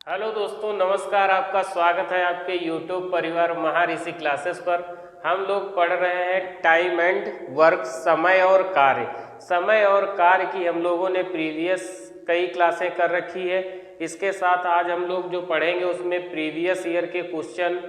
Hello दोस्तों, नमस्कार। आपका स्वागत है आपके YouTube परिवार महाऋषि क्लासेस पर। हम लोग पढ़ रहे हैं टाइम एंड वर्क, समय और कार्य। समय और कार्य की हम लोगों ने प्रीवियस कई क्लासें कर रखी है। इसके साथ आज हम लोग जो पढ़ेंगे उसमें प्रीवियस ईयर के क्वेश्चन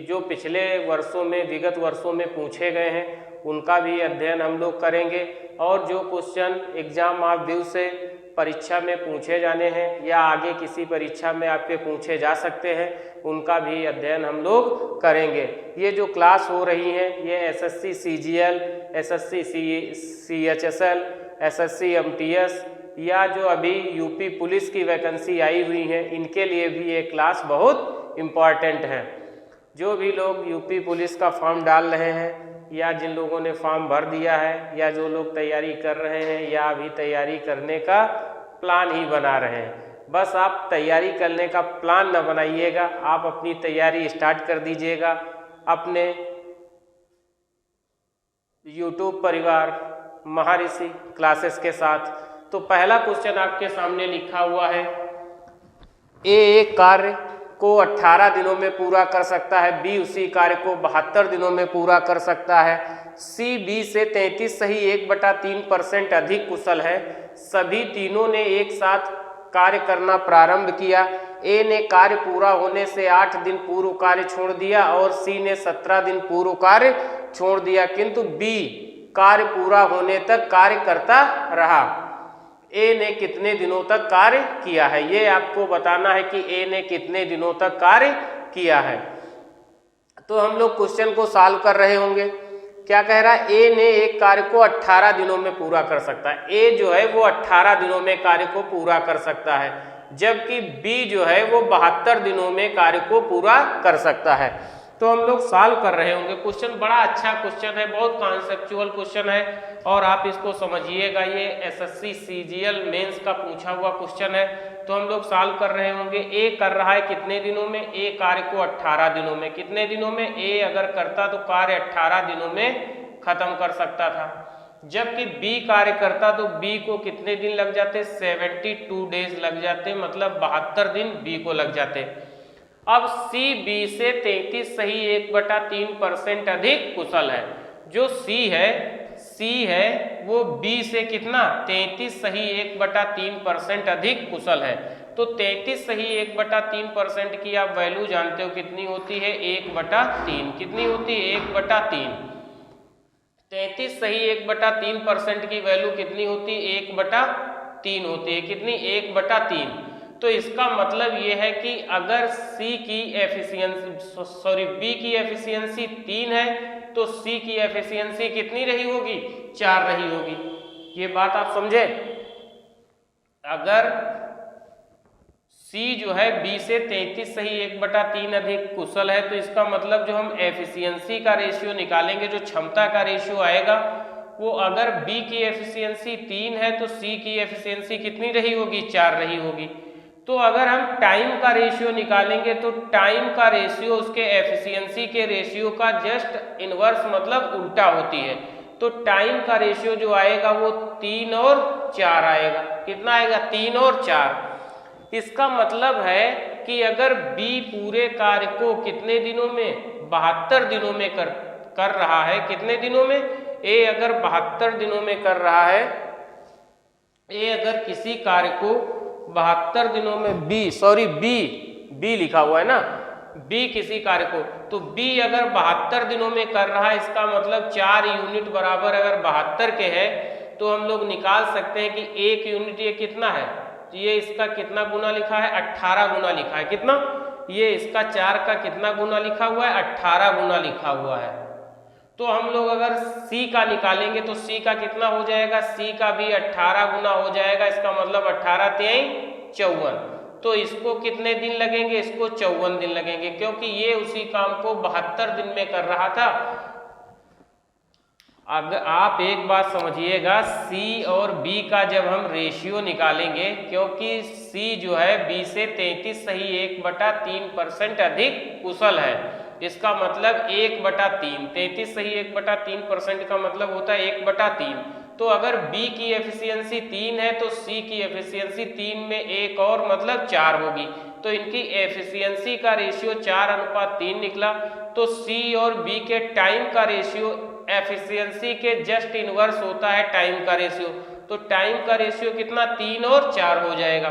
जो पिछले वर्षों में, विगत वर्षों में पूछे गए हैं, उनका भी अध्ययन हम लोग करेंगे। और जो क्वेश्चन एग्जाम ऑफ व्यू से परीक्षा में पूछे जाने हैं या आगे किसी परीक्षा में आपके पूछे जा सकते हैं, उनका भी अध्ययन हम लोग करेंगे। ये जो क्लास हो रही है ये SSC CGL, SSC CHSL, SSC MTS या जो अभी यूपी पुलिस की वैकेंसी आई हुई है, इनके लिए भी ये क्लास बहुत इम्पॉर्टेंट है। जो भी लोग यूपी पुलिस का फॉर्म डाल रहे हैं या जिन लोगों ने फॉर्म भर दिया है या जो लोग तैयारी कर रहे हैं या अभी तैयारी करने का प्लान ही बना रहे हैं, बस आप तैयारी करने का प्लान न बनाइएगा, आप अपनी तैयारी स्टार्ट कर दीजिएगा अपने YouTube परिवार महाऋषि क्लासेस के साथ। तो पहला क्वेश्चन आपके सामने लिखा हुआ है, ए एक कार्य को 18 दिनों में पूरा कर सकता है, बी उसी कार्य को 72 दिनों में पूरा कर सकता है, सी बी से 33 सही 1/3% अधिक कुशल है। सभी तीनों ने एक साथ कार्य करना प्रारंभ किया। ए ने कार्य पूरा होने से 8 दिन पूर्व कार्य छोड़ दिया और सी ने 17 दिन पूर्व कार्य छोड़ दिया, किंतु बी कार्य पूरा होने तक कार्य करता रहा। ए ने कितने दिनों तक कार्य किया है, ये आपको बताना है कि ए ने कितने दिनों तक कार्य किया है। तो हम लोग क्वेश्चन को सॉल्व कर रहे होंगे। क्या कह रहा है, ए ने एक कार्य को 18 दिनों में पूरा कर सकता है। ए जो है वो 18 दिनों में कार्य को पूरा कर सकता है, जबकि बी जो है वो 72 दिनों में कार्य को पूरा कर सकता है। तो हम लोग सॉल्व कर रहे होंगे। क्वेश्चन बड़ा अच्छा क्वेश्चन है, बहुत कॉन्सेप्चुअल क्वेश्चन है और आप इसको समझिएगा। ये एसएससी सीजीएल मेंस का पूछा हुआ क्वेश्चन है। तो हम लोग सॉल्व कर रहे होंगे। ए कर रहा है कितने दिनों में, ए कार्य को 18 दिनों में। कितने दिनों में, ए अगर करता तो कार्य 18 दिनों में खत्म कर सकता था, जबकि बी कार्य करता तो बी को कितने दिन लग जाते, 72 डेज लग जाते, मतलब 72 दिन बी को लग जाते। अब सी बी से 33 सही 1/3% अधिक कुशल है। जो सी है वो बी से कितना, 33 सही 1/3% अधिक कुशल है। तो 33 सही 1/3% की आप वैल्यू जानते हो कितनी होती है, 1/3। कितनी होती है, 1/3। 33 सही 1/3% की वैल्यू कितनी होती है, 1/3 होती है। कितनी, 1/3। तो इसका मतलब ये है कि अगर बी की एफिशिएंसी 3 है तो सी की एफिशिएंसी कितनी रही होगी, 4 रही होगी। ये बात आप समझे। अगर सी जो है बी से 33 सही 1/3 अधिक कुशल है, तो इसका मतलब जो हम एफिशिएंसी का रेशियो निकालेंगे, जो क्षमता का रेशियो आएगा, वो अगर बी की एफिशिएंसी 3 है तो सी की एफिशिएंसी कितनी रही होगी, 4 रही होगी। तो अगर हम टाइम का रेशियो निकालेंगे तो टाइम का रेशियो उसके एफिशिएंसी के रेशियो का जस्ट इनवर्स, मतलब उल्टा होती है। तो टाइम का रेशियो जो आएगा वो 3 और 4 आएगा। कितना आएगा, 3 और 4। इसका मतलब है कि अगर बी पूरे कार्य को कितने दिनों में, 72 दिनों में कर रहा है। कितने दिनों में, ए अगर 72 दिनों में कर रहा है, ए अगर किसी कार्य को 72 दिनों में, बी लिखा हुआ है ना, बी किसी कार्य को, तो बी अगर 72 दिनों में कर रहा है, इसका मतलब 4 यूनिट बराबर अगर 72 के है, तो हम लोग निकाल सकते हैं कि 1 यूनिट ये कितना है, तो ये इसका कितना गुना लिखा है, 18 गुना लिखा है। कितना, ये इसका 4 का कितना गुना लिखा हुआ है, 18 गुना लिखा हुआ है। तो हम लोग अगर सी का निकालेंगे तो सी का कितना हो जाएगा, सी का भी 18 गुना हो जाएगा। इसका मतलब 18 3 54। तो इसको कितने दिन लगेंगे, इसको 54 दिन लगेंगे, क्योंकि ये उसी काम को 72 दिन में कर रहा था। अगर आप एक बात समझिएगा, सी और बी का जब हम रेशियो निकालेंगे, क्योंकि सी जो है बी से 33 सही 1/3% अधिक कुशल है, इसका मतलब 1/3। 33 सही 1/3% का मतलब होता है 1/3। तो अगर B की एफिशिएंसी 3 है तो C की एफिशिएंसी 3 में 1 और मतलब 4 होगी। तो इनकी एफिशिएंसी का रेशियो 4:3 निकला। तो सी और बी के टाइम का रेशियो एफिशिएंसी के जस्ट इनवर्स होता है टाइम का रेशियो। तो टाइम का रेशियो कितना 3 और 4 हो जाएगा।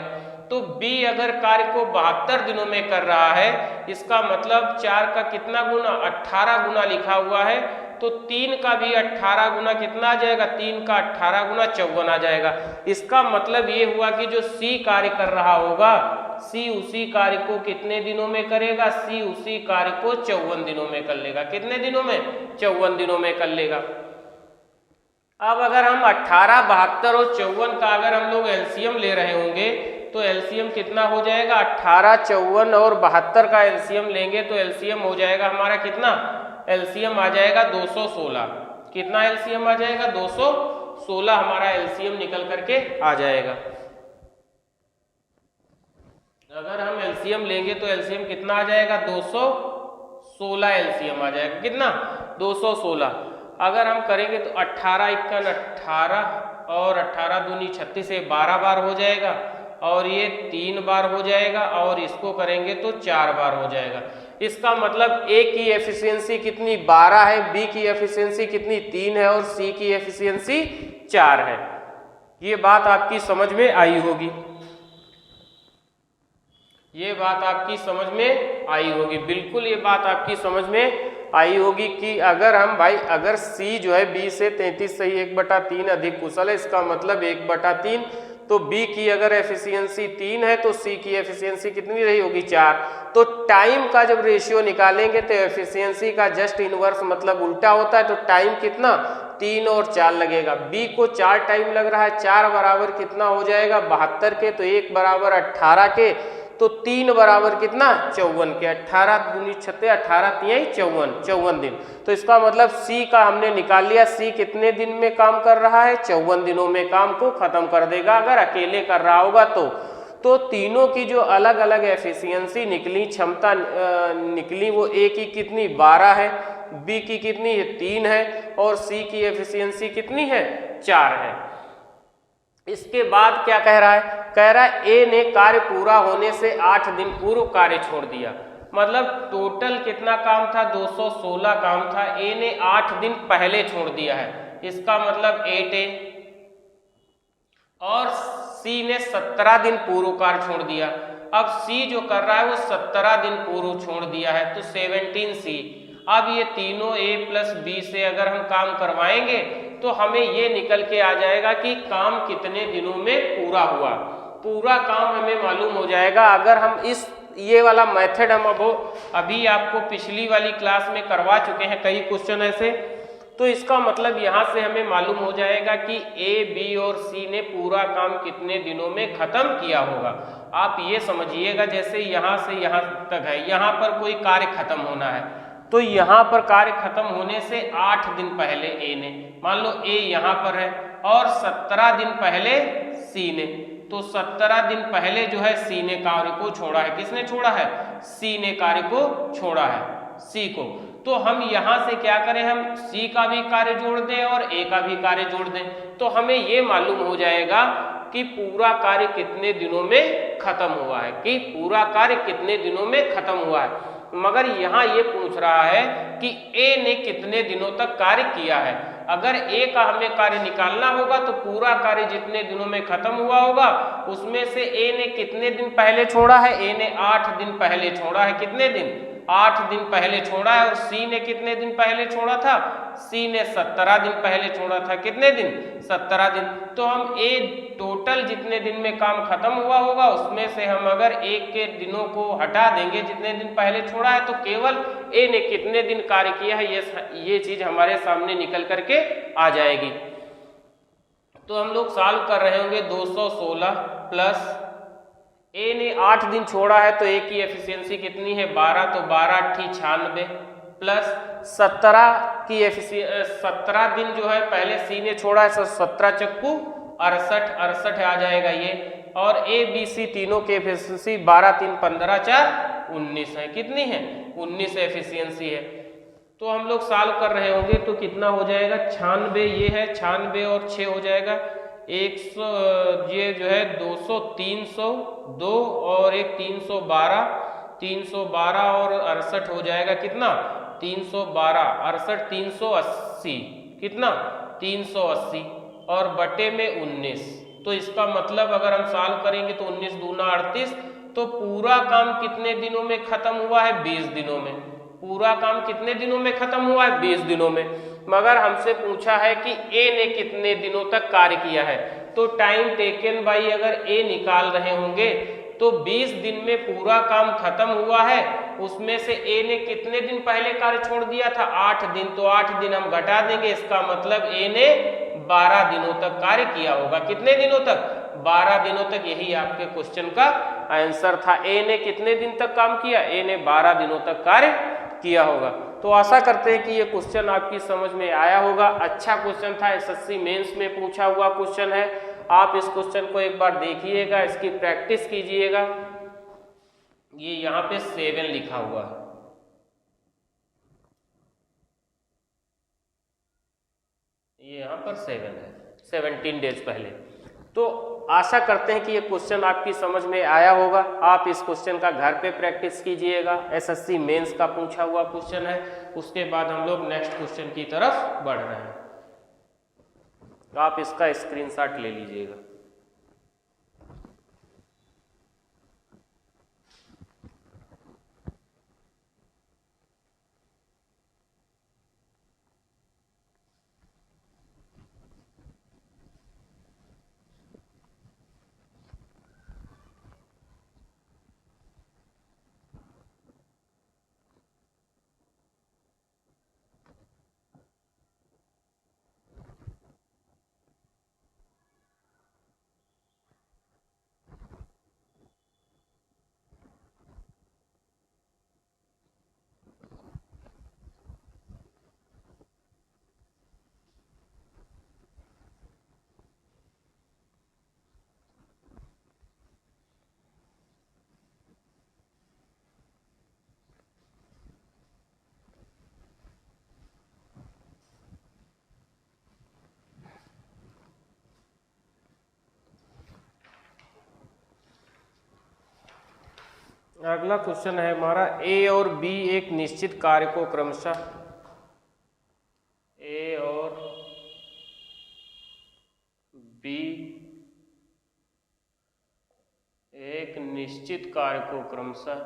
तो बी अगर कार्य को 72 दिनों में कर रहा है, इसका मतलब 4 का कितना गुना 18 गुना लिखा हुआ है, तो 3 का भी 18 गुना कितना आ जाएगा, 3 का 18 गुना 54 आ जाएगा। इसका मतलब ये हुआ कि जो सी कार्य कर रहा होगा, सी उसी कार्य को कितने दिनों में करेगा, सी उसी कार्य को 54 दिनों में कर लेगा। कितने दिनों में, 54 दिनों में कर लेगा। अब अगर हम 18, 72 और 54 का अगर हम लोग एलसीएम ले रहे होंगे तो एलसीएम कितना हो जाएगा, 18, 54 और 72 का एलसीएम लेंगे तो एलसीएम हो जाएगा हमारा कितना, एलसीएम आ जाएगा 216। कितना एलसीएम आ जाएगा, 216 हमारा एलसीएम निकल करके आ जाएगा। अगर हम एलसीएम लेंगे तो एलसीएम कितना आ जाएगा, 216 एलसीएम आ जाएगा। कितना, 216। अगर हम करेंगे तो 18 × 18 और 18 दूनी 36 से 12 बार हो जाएगा और ये 3 बार हो जाएगा और इसको करेंगे तो 4 बार हो जाएगा। इसका मतलब ए की एफिशिएंसी कितनी 12 है, बी की एफिशिएंसी कितनी 3 है और सी की एफिशिएंसी 4 है। ये बात आपकी समझ में आई होगी, ये बात आपकी समझ में आई होगी, बिल्कुल ये बात आपकी समझ में आई होगी कि अगर हम भाई अगर C जो है B से 33 सही 1/3 अधिक कुशल है, इसका मतलब 1/3, तो B की अगर एफिशिएंसी 3 है तो C की एफिशिएंसी कितनी रही होगी, 4। तो टाइम का जब रेशियो निकालेंगे तो एफिशिएंसी का जस्ट इनवर्स मतलब उल्टा होता है, तो टाइम कितना 3 और 4 लगेगा। B को 4 टाइम लग रहा है, 4 बराबर कितना हो जाएगा 72 के, तो 1 बराबर 18 के, तो 3 बराबर कितना 54 के। 18 दूनी 36, 18 तिहाई 54 दिन। तो इसका मतलब सी का हमने निकाल लिया, सी कितने दिन में काम कर रहा है, 54 दिनों में काम को खत्म कर देगा अगर अकेले कर रहा होगा तो तीनों की जो अलग अलग एफिशिएंसी निकली, क्षमता निकली, वो ए की कितनी 12 है, बी की कितनी है 3 है और सी की एफिशिएंसी कितनी है 4 है। इसके बाद क्या कह रहा है, कह रहा है ए ने कार्य पूरा होने से 8 दिन पूर्व कार्य छोड़ दिया। मतलब टोटल कितना काम था, 216 काम था, ए ने 8 दिन पहले छोड़ दिया है। इसका मतलब 8A और सी ने 17 दिन पूर्व कार्य छोड़ दिया। अब सी जो कर रहा है वो 17 दिन पूर्व छोड़ दिया है, तो 17C। अब ये तीनों A + B से अगर हम काम करवाएंगे तो हमें ये निकल के आ जाएगा कि काम कितने दिनों में पूरा हुआ। पूरा काम हमें मालूम हो जाएगा अगर हम ये वाला मेथड हम अभी आपको पिछली वाली क्लास में करवा चुके हैं कई क्वेश्चन ऐसे। तो इसका मतलब यहाँ से हमें मालूम हो जाएगा कि A, B और C ने पूरा काम कितने दिनों में खत्म किया होगा। आप ये समझिएगा जैसे यहाँ से यहाँ तक है, यहाँ पर कोई कार्य खत्म होना है, तो यहाँ पर कार्य खत्म होने से 8 दिन पहले A ने, मान लो A यहाँ पर है और 17 दिन पहले C ने, तो 17 दिन पहले जो है C ने कार्य को छोड़ा है। किसने छोड़ा है, C ने कार्य को छोड़ा है, C को। तो हम यहाँ से क्या करें, हम C का भी कार्य जोड़ दें और A का भी कार्य जोड़ दें, तो हमें ये मालूम हो जाएगा कि पूरा कार्य कितने दिनों में खत्म हुआ है, कि पूरा कार्य कितने दिनों में खत्म हुआ है। मगर यहाँ ये पूछ रहा है कि A ने कितने दिनों तक कार्य किया है। अगर A का हमें कार्य निकालना होगा तो पूरा कार्य जितने दिनों में खत्म हुआ होगा उसमें से A ने कितने दिन पहले छोड़ा है, A ने 8 दिन पहले छोड़ा है। कितने दिन, 8 दिन पहले छोड़ा है। और C ने कितने दिन पहले छोड़ा था, C ने 17 दिन पहले छोड़ा था। कितने दिन, 17 दिन। तो हम A टोटल जितने दिन में काम खत्म हुआ होगा उसमें से हम अगर एक के दिनों को हटा देंगे जितने दिन पहले छोड़ा है, तो केवल A ने कितने दिन कार्य किया है ये चीज हमारे सामने निकल करके आ जाएगी। तो हम लोग सॉल्व कर रहे होंगे 216 प्लस A ने 8 दिन छोड़ा है तो A की एफिशिएंसी कितनी है 12, तो 12 × 96 प्लस 17 की 17 दिन जो है पहले C ने छोड़ा है, 17 चक्कू 68 आ जाएगा ये। और A B C तीनों की एफिशिएंसी 12 3 15 4 19 है। कितनी है, 19 एफिशिएंसी है। तो हम लोग सॉल्व कर रहे होंगे तो कितना हो जाएगा 96, ये है 96 और 6 हो जाएगा 100, ये जो है 200, 302 और एक 312, 312 और 68 हो जाएगा कितना 312, 68, 380, कितना 380 और बटे में 19। तो इसका मतलब अगर हम सॉल्व करेंगे तो 19 दूना 38, तो पूरा काम कितने दिनों में खत्म हुआ है 20 दिनों में। पूरा काम कितने दिनों में खत्म हुआ है 20 दिनों में। मगर हमसे पूछा है कि ए ने कितने दिनों तक कार्य किया है, तो टाइम टेकन बाई अगर ए निकाल रहे होंगे तो 20 दिन में पूरा काम खत्म हुआ है, उसमें से ए ने कितने दिन पहले कार्य छोड़ दिया था 8 दिन, तो 8 दिन हम घटा देंगे, इसका मतलब ए ने 12 दिनों तक कार्य किया होगा। कितने दिनों तक 12 दिनों तक। यही आपके क्वेश्चन का आंसर था। ए ने कितने दिन तक काम किया, ए ने 12 दिनों तक कार्य किया होगा। तो आशा करते हैं कि ये क्वेश्चन आपकी समझ में आया होगा। अच्छा क्वेश्चन था, एसएससी मेंस में पूछा हुआ क्वेश्चन है। आप इस क्वेश्चन को एक बार देखिएगा, इसकी प्रैक्टिस कीजिएगा। ये यहाँ पे 7 लिखा हुआ है, ये यहाँ पर 7 है, 17 डेज पहले। तो आशा करते हैं कि ये क्वेश्चन आपकी समझ में आया होगा। आप इस क्वेश्चन का घर पे प्रैक्टिस कीजिएगा। एसएससी मेंस का पूछा हुआ क्वेश्चन है। उसके बाद हम लोग नेक्स्ट क्वेश्चन की तरफ बढ़ रहे हैं। आप इसका स्क्रीनशॉट ले लीजिएगा। अगला क्वेश्चन है हमारा, ए और बी एक निश्चित कार्य को क्रमशः, ए और बी एक निश्चित कार्य को क्रमशः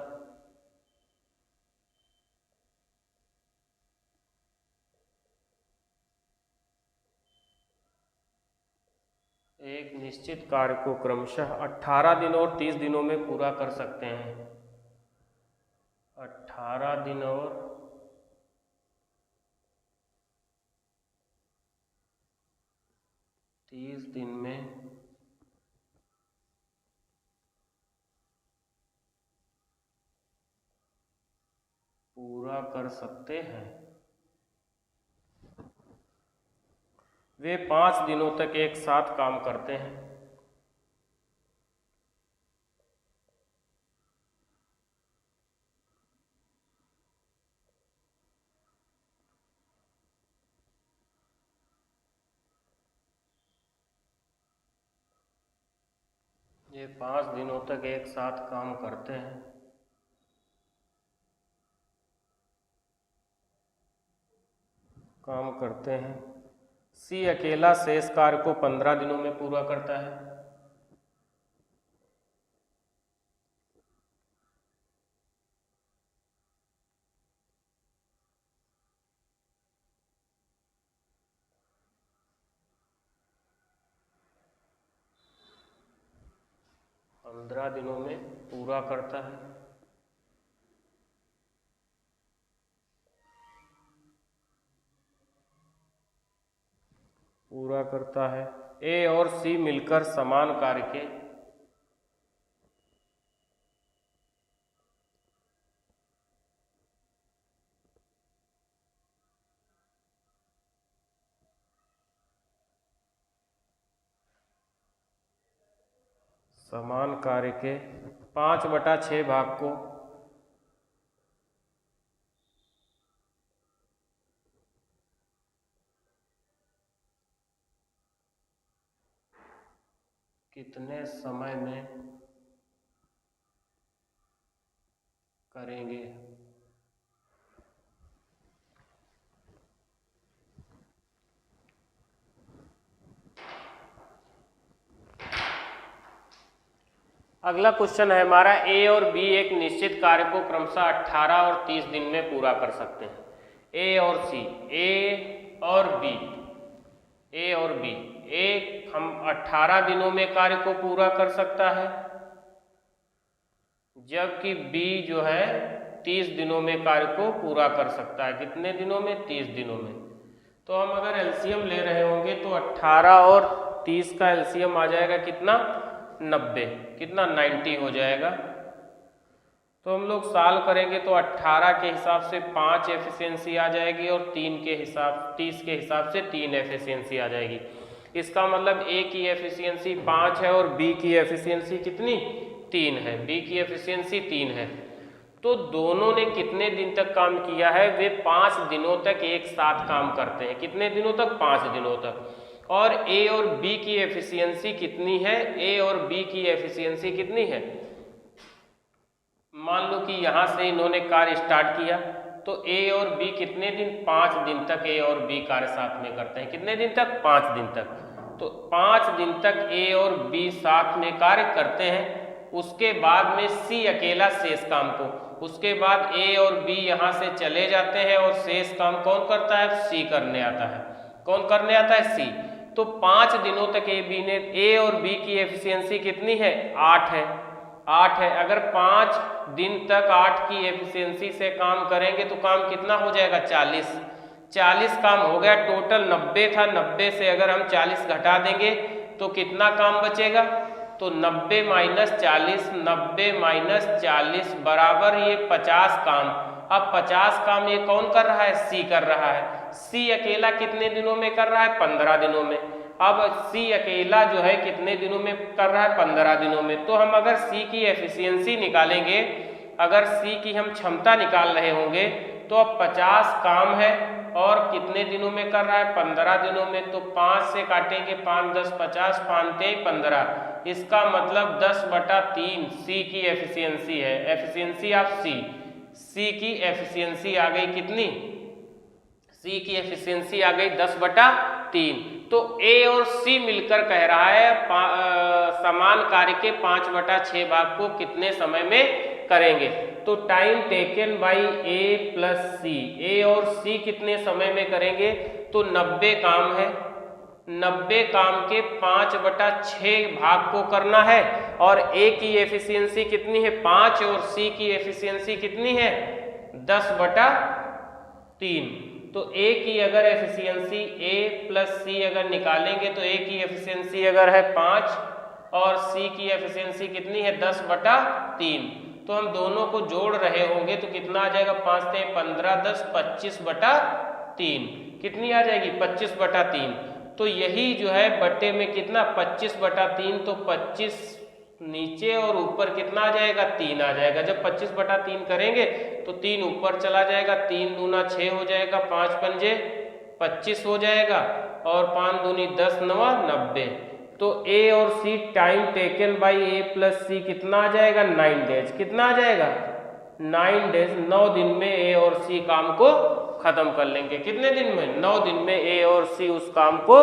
एक निश्चित कार्य को क्रमशः 18 दिन और 30 दिनों में पूरा कर सकते हैं। 18 दिन और 30 दिन में पूरा कर सकते हैं। वे 5 दिनों तक एक साथ काम करते हैं। ये 5 दिनों तक एक साथ काम करते हैं। काम करते हैं। सी अकेला शेष कार्य को 15 दिनों में पूरा करता है। पंद्रह दिनों में पूरा करता है। पूरा करता है। ए और सी मिलकर समान कार्य के समान कार्य के 5/6 भाग को कितने समय में करेंगे। अगला क्वेश्चन है हमारा, ए और बी एक निश्चित कार्य को क्रमशः 18 और 30 दिन में पूरा कर सकते हैं। ए और सी, ए और बी, ए और बी, एक हम 18 दिनों में कार्य को पूरा कर सकता है, जबकि बी जो है 30 दिनों में कार्य को पूरा कर सकता है। कितने दिनों में? 30 दिनों में। तो हम अगर एलसीएम ले रहे होंगे तो 18 और 30 का एलसीएम आ जाएगा कितना? 90। कितना? 90 हो जाएगा। तो हम लोग सॉल्व करेंगे तो 18 के हिसाब से 5 एफिशिएंसी आ जाएगी और 30 के हिसाब से 3 एफिशिएंसी आ जाएगी। इसका मतलब ए की एफिशिएंसी 5 है और बी की एफिशिएंसी कितनी? 3 है। बी की एफिशिएंसी 3 है। तो दोनों ने कितने दिन तक काम किया है? वे 5 दिनों तक एक साथ काम करते हैं। कितने दिनों तक? 5 दिनों तक। और ए और बी की एफिशिएंसी कितनी है? ए और बी की एफिशिएंसी कितनी है? मान लो कि यहां से इन्होंने कार्य स्टार्ट किया तो ए और बी कितने दिन? 5 दिन तक ए और बी कार्य साथ में करते हैं। कितने दिन तक? 5 दिन तक। तो 5 दिन तक ए और बी साथ में कार्य करते हैं। उसके बाद में सी अकेला शेष काम को, उसके बाद ए और बी यहां से चले जाते हैं और शेष काम कौन करता है? सी करने आता है। कौन करने आता है? सी। तो 5 दिनों तक ए और बी की एफिशिएंसी कितनी है? 8 है। 8 है। अगर 5 दिन तक 8 की एफिशिएंसी से काम करेंगे तो काम कितना हो जाएगा? 40। 40 काम हो गया। टोटल 90 था, 90 से अगर हम 40 घटा देंगे तो कितना काम बचेगा? तो 90 माइनस 40, 90 माइनस 40 बराबर ये 50 काम। अब 50 काम ये कौन कर रहा है? सी कर रहा है। सी अकेला कितने दिनों में कर रहा है? 15 दिनों में। अब सी अकेला जो है कितने दिनों में कर रहा है? 15 दिनों में। तो हम अगर सी की एफिशिएंसी निकालेंगे, अगर सी की हम क्षमता निकाल रहे होंगे तो अब 50 काम है और कितने दिनों में कर रहा है? 15 दिनों में। तो 5 से काटेंगे, 5 10 50, 5 3 15। इसका मतलब 10/3 सी की एफिशिएंसी है। एफिशिएंसी ऑफ सी, सी की एफिशिएंसी आ गई कितनी? सी की एफिशिएंसी आ गई 10/3। तो ए और सी मिलकर कह रहा है समान कार्य के 5/6 भाग को कितने समय में करेंगे। तो time taken by A plus C, A और सी कितने समय में करेंगे? तो 90 काम है। 90 काम के 5/6 भाग को करना है और ए की एफिशिएंसी कितनी है? 5 और सी की एफिशिएंसी कितनी है? 10/3। तो ए की अगर एफिशिएंसी ए प्लस सी अगर निकालेंगे तो ए की एफिशिएंसी अगर है 5 और सी की एफिशिएंसी कितनी है? 10/3। तो हम दोनों को जोड़ रहे होंगे तो कितना आ जाएगा? 5 3 15 10 25/3। कितनी आ जाएगी? 25/3। तो यही जो है बट्टे में कितना? 25/3। तो 25 नीचे और ऊपर कितना आ जाएगा? 3 आ जाएगा। जब 25/3 करेंगे तो 3 ऊपर चला जाएगा, 3 दूना 6 हो जाएगा, 5 पंजे 25 हो जाएगा और 5 दूनी 10 9 90। तो ए और C time taken by A plus C कितना आ जाएगा? 9 डेज। कितना आ जाएगा? 9 डेज। 9 दिन में ए और सी काम को खत्म कर लेंगे। कितने दिन में? 9 दिन में ए और सी उस काम को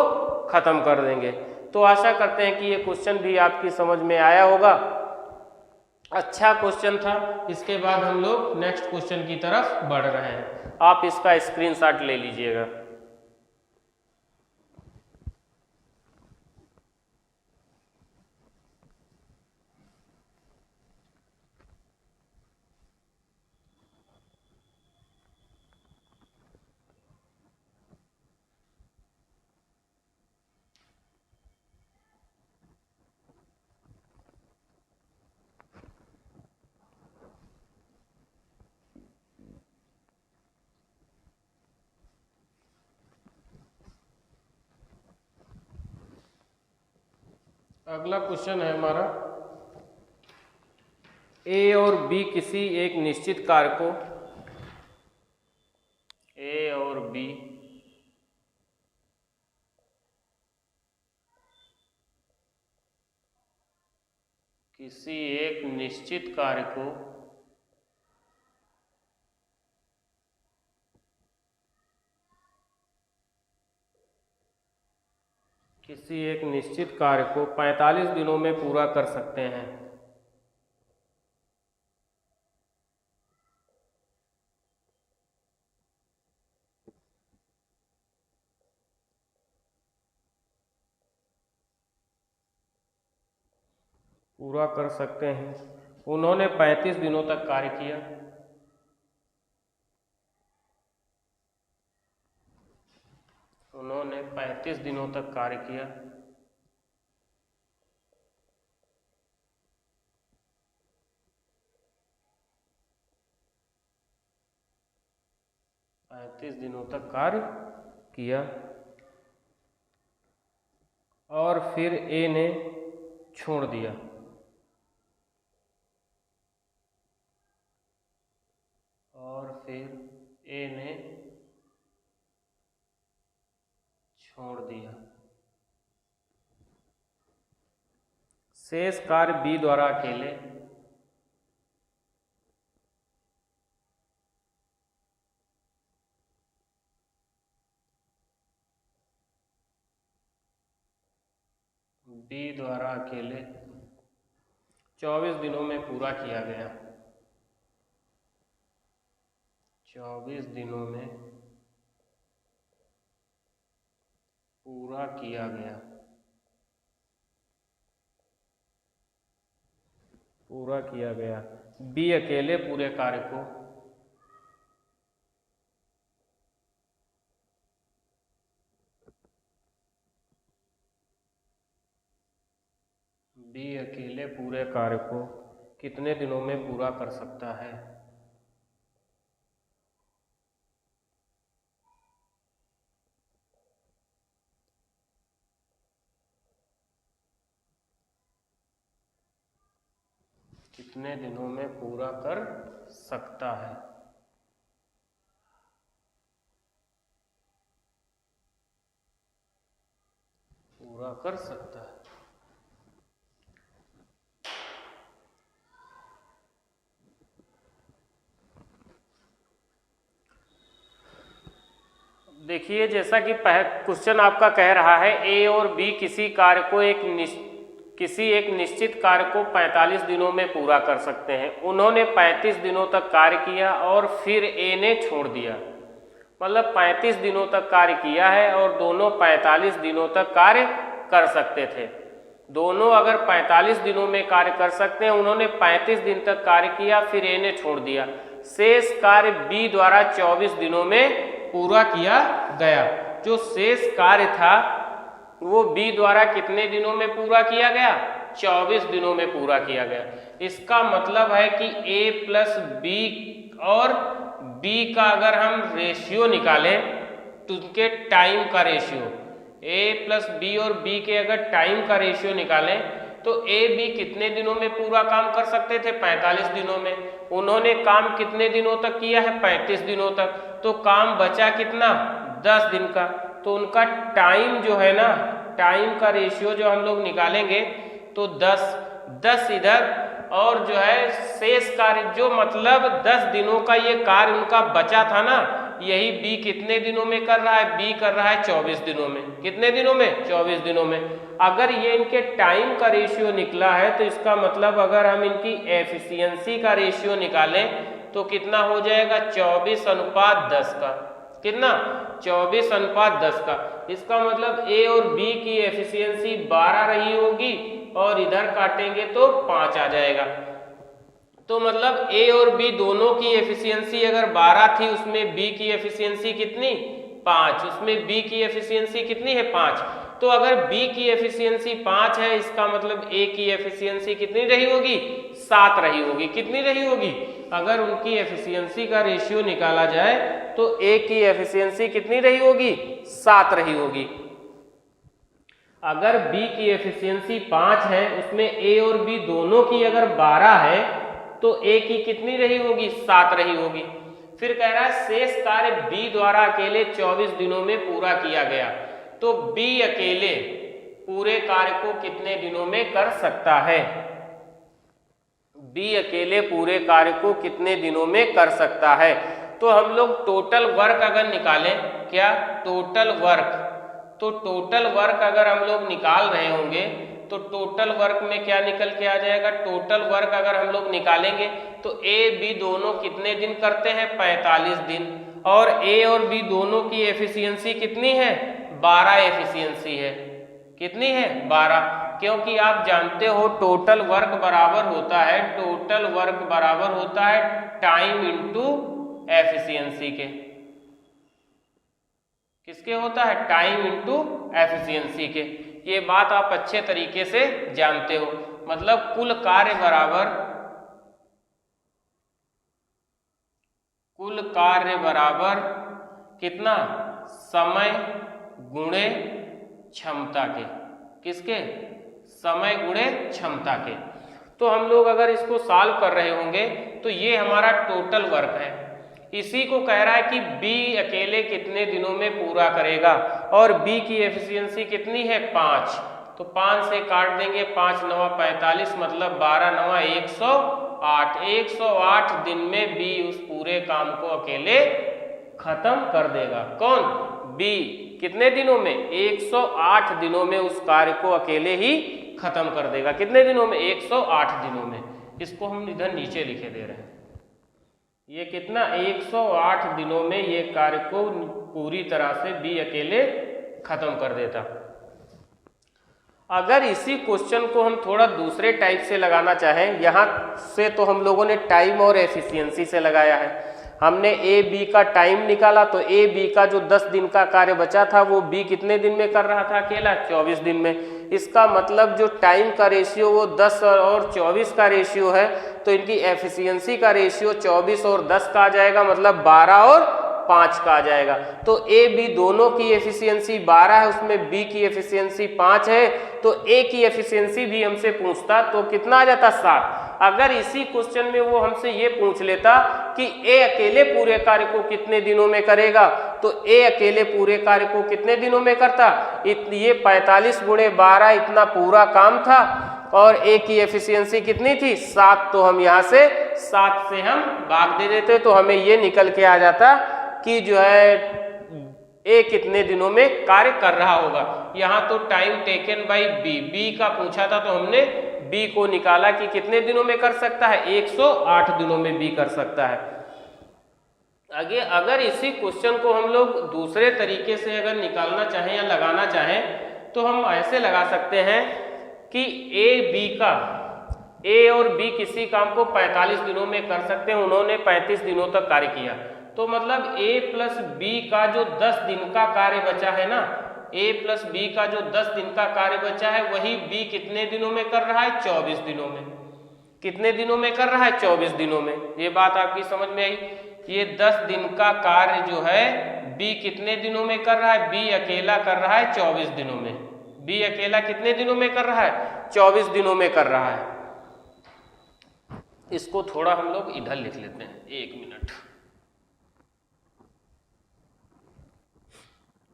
खत्म कर देंगे। तो आशा करते हैं कि ये क्वेश्चन भी आपकी समझ में आया होगा। अच्छा क्वेश्चन था। इसके बाद हम लोग नेक्स्ट क्वेश्चन की तरफ बढ़ रहे हैं। आप इसका स्क्रीनशॉट ले लीजिएगा। अगला क्वेश्चन है हमारा, ए और बी किसी एक निश्चित कार्य को, ए और बी किसी एक निश्चित कार्य को किसी एक निश्चित कार्य को 45 दिनों में पूरा कर सकते हैं। पूरा कर सकते हैं। उन्होंने 35 दिनों तक कार्य किया। उन्होंने 35 दिनों तक कार्य किया। दिनों तक कार्य किया और फिर ए ने छोड़ दिया। और फिर ए ने छोड़ दिया। शेष कार्य बी द्वारा अकेले बी द्वारा अकेले 24 दिनों में पूरा किया गया। 24 दिनों में पूरा किया गया। पूरा किया गया। बी अकेले पूरे कार्य को कितने दिनों में पूरा कर सकता है? कितने दिनों में पूरा कर सकता है? पूरा कर सकता है। देखिए, जैसा कि क्वेश्चन आपका कह रहा है ए और बी किसी कार्य को किसी एक निश्चित कार्य को 45 दिनों में पूरा कर सकते हैं। उन्होंने 35 दिनों तक कार्य किया और फिर ए ने छोड़ दिया। मतलब 35 दिनों तक कार्य किया है और दोनों 45 दिनों तक कार्य कर सकते थे। दोनों अगर 45 दिनों में कार्य कर सकते हैं, उन्होंने 35 दिन तक कार्य किया, फिर ए ने छोड़ दिया। शेष कार्य बी द्वारा 24 दिनों में पूरा किया गया। जो शेष कार्य था वो बी द्वारा कितने दिनों में पूरा किया गया? 24 दिनों में पूरा किया गया। इसका मतलब है कि ए प्लस बी और बी का अगर हम रेशियो निकालें तो उनके टाइम का रेशियो, ए प्लस बी और बी के अगर टाइम का रेशियो निकालें तो ए बी कितने दिनों में पूरा काम कर सकते थे? 45 दिनों में। उन्होंने काम कितने दिनों तक किया है? 35 दिनों तक। तो काम बचा कितना? 10 दिन का। तो उनका टाइम जो है ना, टाइम का रेशियो जो हम लोग निकालेंगे तो 10 इधर और जो है शेष कार्य, जो मतलब 10 दिनों का ये कार्य उनका बचा था ना, यही बी कितने दिनों में कर रहा है? बी कर रहा है 24 दिनों में। कितने दिनों में? 24 दिनों में। अगर ये इनके टाइम का रेशियो निकला है तो इसका मतलब अगर हम इनकी एफिशिएंसी का रेशियो निकालें तो कितना हो जाएगा? 24:10 का। कितना? 24:10 का। इसका मतलब ए और बी की एफिशिएंसी 12 रही होगी और इधर काटेंगे तो 5 आ जाएगा। तो मतलब ए और बी दोनों की एफिशिएंसी अगर 12 थी, उसमें बी की एफिशिएंसी कितनी? 5। उसमें बी की एफिशिएंसी कितनी है? 5। तो अगर बी की एफिशिएंसी 5 है, इसका मतलब ए की एफिशिएंसी कितनी रही होगी? 7 रही होगी। कितनी रही होगी? अगर उनकी एफिशिएंसी का रेशियो निकाला जाए तो ए की एफिशिएंसी कितनी रही होगी? 7 रही होगी। अगर बी की एफिशिएंसी 5 है, उसमें ए और बी दोनों की अगर 12 है तो ए की कितनी रही होगी? 7 रही होगी। फिर कह रहा है शेष कार्य बी द्वारा अकेले 24 दिनों में पूरा किया गया। तो बी अकेले पूरे कार्य को कितने दिनों में कर सकता है? बी अकेले पूरे कार्य को कितने दिनों में कर सकता है। तो हम लोग टोटल वर्क अगर निकालें, क्या टोटल वर्क, तो टोटल वर्क अगर हम लोग निकाल रहे होंगे तो टोटल वर्क में क्या निकल के आ जाएगा, टोटल वर्क अगर हम लोग निकालेंगे तो ए बी दोनों कितने दिन करते हैं, 45 दिन, और ए और बी दोनों की एफिशिएंसी कितनी है, 12 एफिशिएंसी है। कितनी है, 12, क्योंकि आप जानते हो टोटल वर्क बराबर होता है, टोटल वर्क बराबर होता है टाइम इनटू एफिशिएंसी के। किसके होता है, टाइम इनटू एफिशिएंसी के। ये बात आप अच्छे तरीके से जानते हो। मतलब कुल कार्य बराबर कितना, समय गुणे क्षमता के। किसके, समय गुणे क्षमता के। तो हम लोग अगर इसको सॉल्व कर रहे होंगे तो ये हमारा टोटल वर्क है। इसी को कह रहा है कि बी अकेले कितने दिनों में पूरा करेगा, और बी की एफिशिएंसी कितनी है, 5। तो 5 से काट देंगे, 5 9 45, मतलब 12 9 108। 108 दिन में बी उस पूरे काम को अकेले खत्म कर देगा। कौन, बी। कितने दिनों में, 108 दिनों में उस कार्य को अकेले ही खत्म कर देगा। कितने दिनों में, 108 दिनों में। इसको हम इधर नीचे लिखे दे रहे हैं। ये कितना, 108 दिनों में ये कार्य को पूरी तरह से बी अकेले खत्म कर देता। अगर इसी क्वेश्चन को हम थोड़ा दूसरे टाइप से लगाना चाहें, यहाँ से तो हम लोगों ने टाइम और एफिशिएंसी से लगाया है। हमने ए बी का टाइम निकाला, तो ए बी का जो 10 दिन का कार्य बचा था वो बी कितने दिन में कर रहा था अकेला, 24 दिन में। इसका मतलब जो टाइम का रेशियो वो 10 और 24 का रेशियो है, तो इनकी एफिशिएंसी का रेशियो 24 और 10 का आ जाएगा, मतलब 12 और 5 का आ जाएगा। तो ए बी दोनों की एफिशिएंसी 12 है, उसमें बी की एफिशिएंसी 5 है, तो ए की एफिशिएंसी भी हमसे पूछता तो कितना आ जाता, 7। अगर इसी क्वेश्चन में वो हमसे ये पूछ लेता कि ए अकेले पूरे कार्य को कितने दिनों में करेगा, तो ए अकेले पूरे कार्य को कितने दिनों में करता, ये 45 गुणे 12 इतना पूरा काम था, और ए की एफिशिएंसी कितनी थी, 7। तो हम यहाँ से 7 से हम भाग दे देते, तो हमें ये निकल के आ जाता कि जो है ए कितने दिनों में कार्य कर रहा होगा। यहाँ तो टाइम टेकन बाई बी का पूछा था, तो हमने बी को निकाला कि कितने दिनों में कर सकता है, 108 दिनों में बी कर सकता है। आगे अगर इसी क्वेश्चन को हम लोग दूसरे तरीके से अगर निकालना चाहें या लगाना चाहें, तो हम ऐसे लगा सकते हैं कि ए और बी किसी काम को 45 दिनों में कर सकते हैं, उन्होंने 35 दिनों तक कार्य किया। तो मतलब ए प्लस बी का जो 10 दिन का कार्य बचा है ना, ए प्लस बी का जो 10 दिन का कार्य बचा है, वही बी कितने दिनों में कर रहा है, 24 दिनों में। कितने दिनों में कर रहा है, 24 दिनों में। ये बात आपकी समझ में आई। ये 10 दिन का कार्य जो है बी कितने दिनों में कर रहा है, बी अकेला कर रहा है 24 दिनों में। बी अकेला कितने दिनों में कर रहा है, 24 दिनों में कर रहा है। इसको थोड़ा हम लोग इधर लिख लेते हैं, 1 मिनट।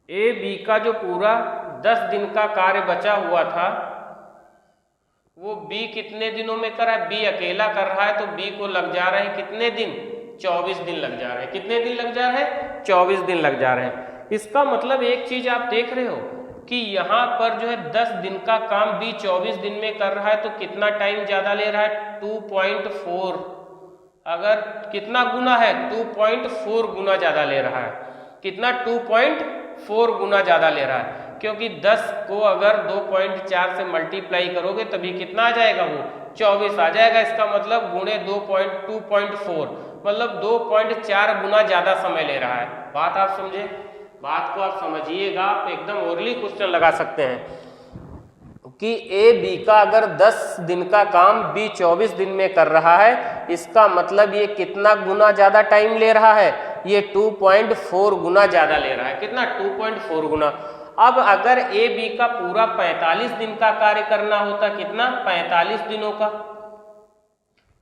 ए बी का जो पूरा 10 दिन का कार्य बचा हुआ था, वो बी कितने दिनों में कर रहा है, बी अकेला कर रहा है, तो बी को लग जा रहे हैं कितने दिन, 24 दिन लग जा रहे हैं। कितने दिन लग जा रहे हैं, 24 दिन लग जा रहे हैं। इसका मतलब एक चीज आप देख रहे हो कि यहाँ पर जो है 10 दिन का काम बी 24 दिन में कर रहा है, तो कितना टाइम ज्यादा ले रहा है, 2.4। अगर कितना गुना है, 2.4 गुना ज्यादा ले रहा है। कितना, 2.4 गुना ज्यादा ले रहा है, क्योंकि 10 को अगर 2.4 से मल्टीप्लाई करोगे तभी कितना आ जाएगा, वो 24 आ जाएगा। इसका मतलब गुणे 2.4, मतलब 2.4 गुना ज्यादा समय ले रहा है। बात आप समझे, बात को आप समझिएगा, आप एकदम ओरली क्वेश्चन लगा सकते हैं कि ए बी का अगर 10 दिन का काम बी 24 दिन में कर रहा है, इसका मतलब ये कितना गुना ज्यादा टाइम ले रहा है, ये 2.4 गुना ज्यादा ले रहा है। कितना, 2.4 गुना। अब अगर ए बी का पूरा 45 दिन का कार्य करना होता, कितना, 45 दिनों का,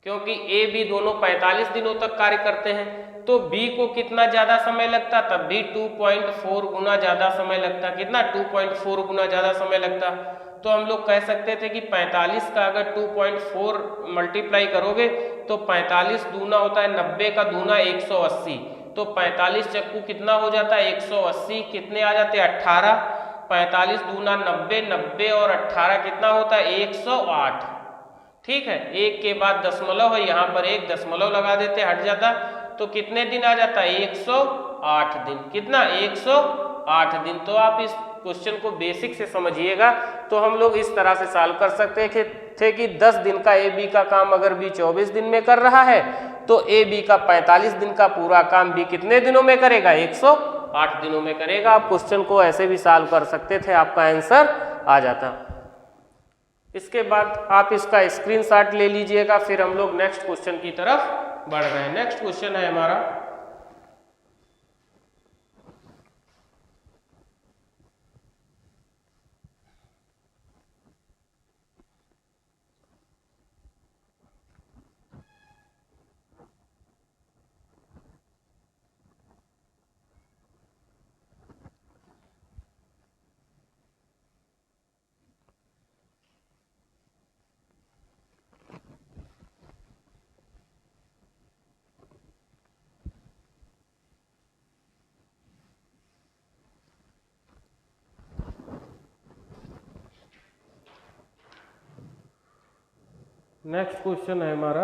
क्योंकि ए बी दोनों 45 दिनों तक कार्य करते हैं, तो बी को कितना ज्यादा समय लगता, तब भी 2.4 गुना ज्यादा समय लगता। कितना, 2.4 गुना ज्यादा समय लगता। तो हम लोग कह सकते थे कि 45 का अगर 2.4 मल्टीप्लाई करोगे तो 45 दूना होता है 90 का दूना 180, तो 45 चक्कू कितना हो जाता है 180, कितने आ जाते हैं 18, 45 दूना 90, 90 और 18 कितना होता है 108। ठीक है, एक के बाद दशमलव है, यहाँ पर एक दशमलव लगा देते हट जाता, तो कितने दिन आ जाता है 108 दिन, कितना 108 दिन। तो आप इस क्वेश्चन को बेसिक से समझिएगा तो हम लोग इस तरह से सॉल्व कर सकते थे कि 10 दिन का ए बी का काम अगर बी 24 दिन में कर रहा है तो ए बी का 45 दिन का पूरा काम बी कितने दिनों में करेगा 108 दिनों में करेगा। आप क्वेश्चन को ऐसे भी सॉल्व कर सकते थे, आपका आंसर आ जाता। इसके बाद आप इसका स्क्रीनशॉट ले लीजिएगा, फिर हम लोग नेक्स्ट क्वेश्चन की तरफ बढ़ रहे हैं। नेक्स्ट क्वेश्चन है हमारा नेक्स्ट क्वेश्चन है हमारा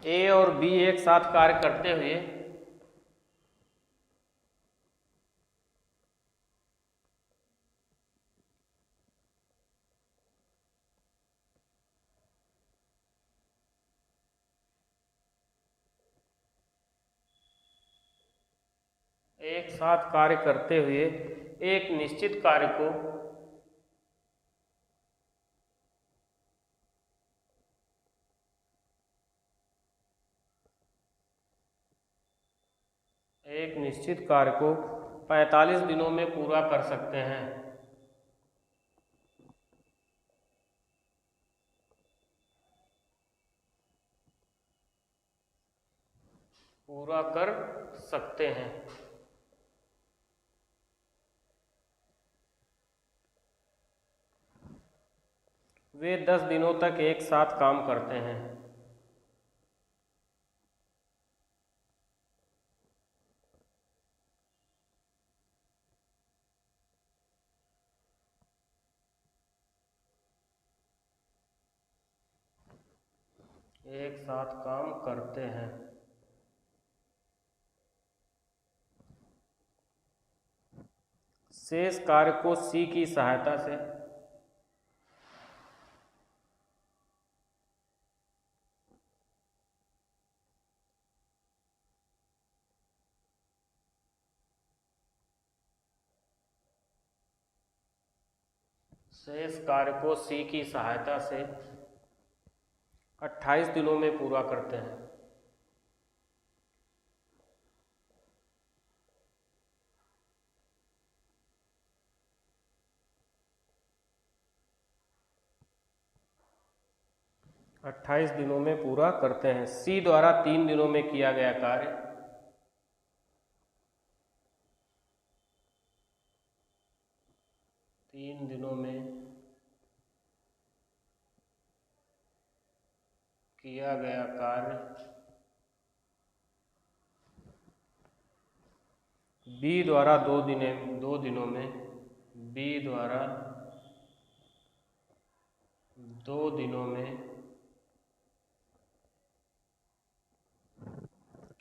ए और बी एक साथ कार्य करते हुए एक निश्चित कार्य को एक निश्चित कार्य को 45 दिनों में पूरा कर सकते हैं। पूरा कर सकते हैं। वे 10 दिनों तक एक साथ काम करते हैं। एक साथ काम करते हैं। शेष कार्य को सी की सहायता से से 28 दिनों में पूरा करते हैं। अट्ठाईस दिनों में पूरा करते हैं। सी द्वारा 3 दिनों में किया गया कार्य 3 दिनों में किया गया कार्य बी द्वारा 2 दिनों में बी द्वारा 2 दिनों में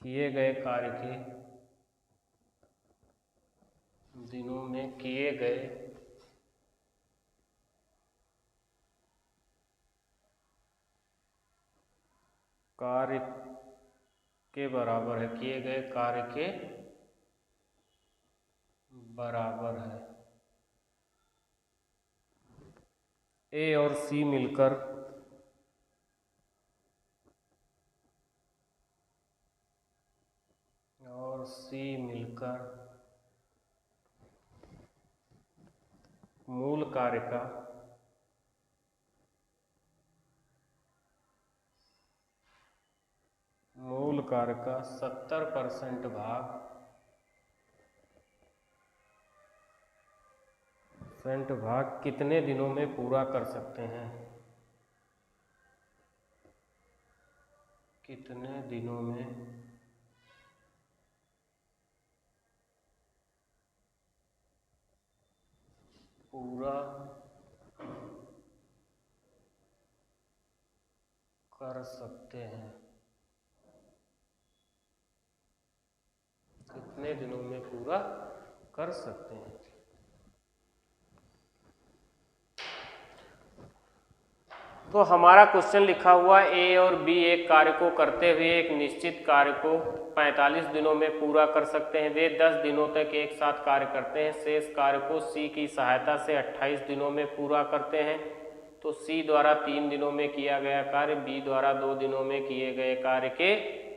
किए गए कार्य के दिनों में किए गए कार्य के बराबर है। किए गए कार्य के बराबर है। ए और सी मिलकर मूल कार्य का कार्य का 70% भाग कितने दिनों में पूरा कर सकते हैं? कितने दिनों में पूरा कर सकते हैं? कितने दिनों में पूरा कर सकते हैं? तो हमारा क्वेश्चन लिखा हुआ ए और बी एक कार्य को करते हुए एक निश्चित कार्य को 45 दिनों में पूरा कर सकते हैं। वे 10 दिनों तक एक साथ कार्य करते हैं। शेष कार्य को सी की सहायता से 28 दिनों में पूरा करते हैं। तो सी द्वारा 3 दिनों में किया गया कार्य बी द्वारा 2 दिनों में किए गए कार्य के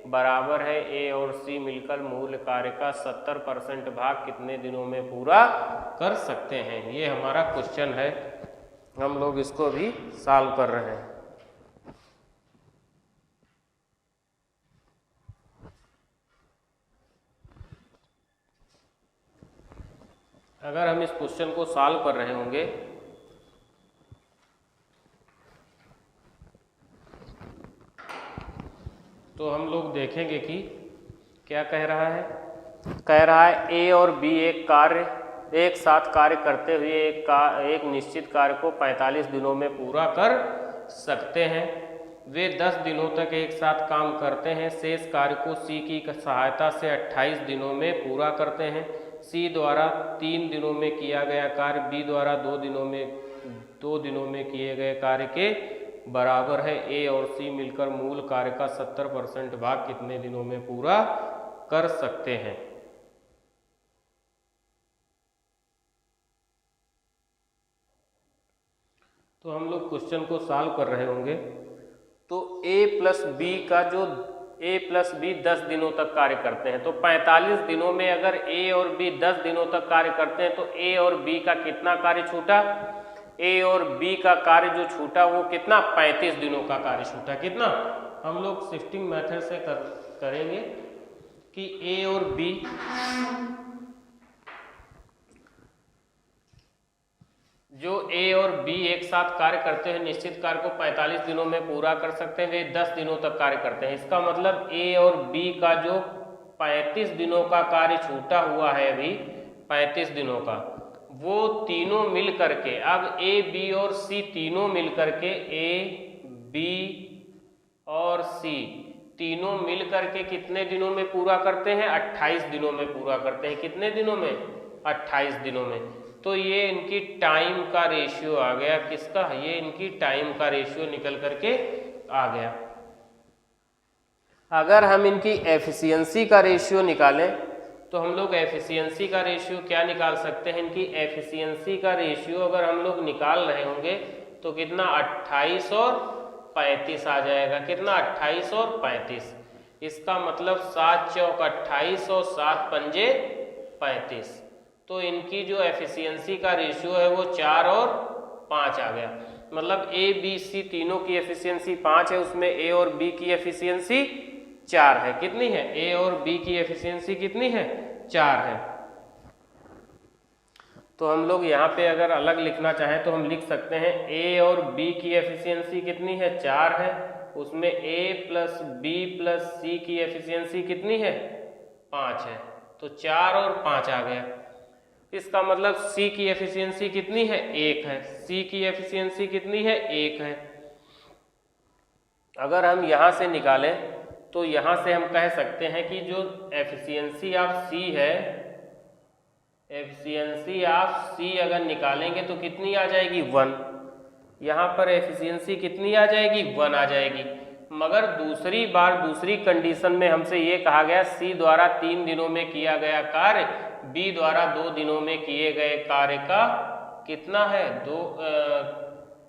बराबर है। ए और सी मिलकर मूल कार्य का 70% भाग कितने दिनों में पूरा कर सकते हैं? ये हमारा क्वेश्चन है, हम लोग इसको भी सॉल्व कर रहे हैं। अगर हम इस क्वेश्चन को सॉल्व कर रहे होंगे तो हम लोग देखेंगे कि क्या कह रहा है। कह रहा है ए और बी एक साथ कार्य करते हुए एक निश्चित कार्य को 45 दिनों में पूरा कर सकते हैं। वे 10 दिनों तक एक साथ काम करते हैं। शेष कार्य को सी की सहायता से 28 दिनों में पूरा करते हैं। सी द्वारा 3 दिनों में किया गया कार्य बी द्वारा 2 दिनों में किए गए कार्य के बराबर है। ए और सी मिलकर मूल कार्य का 70% भाग कितने दिनों में पूरा कर सकते हैं? तो हम लोग क्वेश्चन को सॉल्व कर रहे होंगे तो ए प्लस बी 10 दिनों तक कार्य करते हैं। तो 45 दिनों में अगर ए और बी 10 दिनों तक कार्य करते हैं तो ए और बी का कितना कार्य छूटा? ए और बी का कार्य जो छूटा वो कितना? 35 दिनों का कार्य छूटा। कितना? हम लोग शिफ्टिंग मेथड से करेंगे कि ए और बी जो ए और बी एक साथ कार्य करते हैं निश्चित कार्य को 45 दिनों में पूरा कर सकते हैं। वे 10 दिनों तक कार्य करते हैं। इसका मतलब ए और बी का जो 35 दिनों का कार्य छूटा हुआ है अभी 35 दिनों का, वो तीनों मिल करके अब ए बी और सी तीनों मिल करके ए बी और सी तीनों मिल करके कितने दिनों में पूरा करते हैं? 28 दिनों में पूरा करते हैं। कितने दिनों में? 28 दिनों में। तो ये इनकी टाइम का रेशियो आ गया। किसका? ये इनकी टाइम का रेशियो निकल करके आ गया। अगर हम इनकी एफिशिएंसी का रेशियो निकालें तो हम लोग एफिशिएंसी का रेशियो क्या निकाल सकते हैं? इनकी एफिशिएंसी का रेशियो अगर हम लोग निकाल रहे होंगे तो कितना? 28 और 35 आ जाएगा। कितना? 28 और 35। इसका मतलब 7 चौक 28 और 7 पंजे 35। तो इनकी जो एफिशिएंसी का रेशियो है वो 4 और 5 आ गया। मतलब ए बी सी तीनों की एफिशिएंसी 5 है, उसमें ए और बी की एफिशिएंसी 4 है। कितनी है? ए और बी की एफिशिएंसी कितनी है? 4 है। तो हम लोग यहाँ पे अगर अलग लिखना चाहें तो हम लिख सकते हैं ए और बी की एफिशिएंसी कितनी है? 4 है। उसमें ए प्लस बी प्लस सी की एफिशिएंसी कितनी है? 5 है। तो 4 और 5 आ गया। इसका मतलब सी की एफिशिएंसी कितनी है? 1 है। सी की एफिशिएंसी कितनी है? 1 है। अगर हम यहाँ से निकालें तो यहाँ से हम कह सकते हैं कि जो एफिशिएंसी ऑफ सी है, एफिशिएंसी ऑफ सी अगर निकालेंगे तो कितनी आ जाएगी? 1। यहाँ पर एफिशिएंसी कितनी आ जाएगी? 1 आ जाएगी। मगर दूसरी कंडीशन में हमसे ये कहा गया सी द्वारा 3 दिनों में किया गया कार्य बी द्वारा 2 दिनों में किए गए कार्य का कितना है?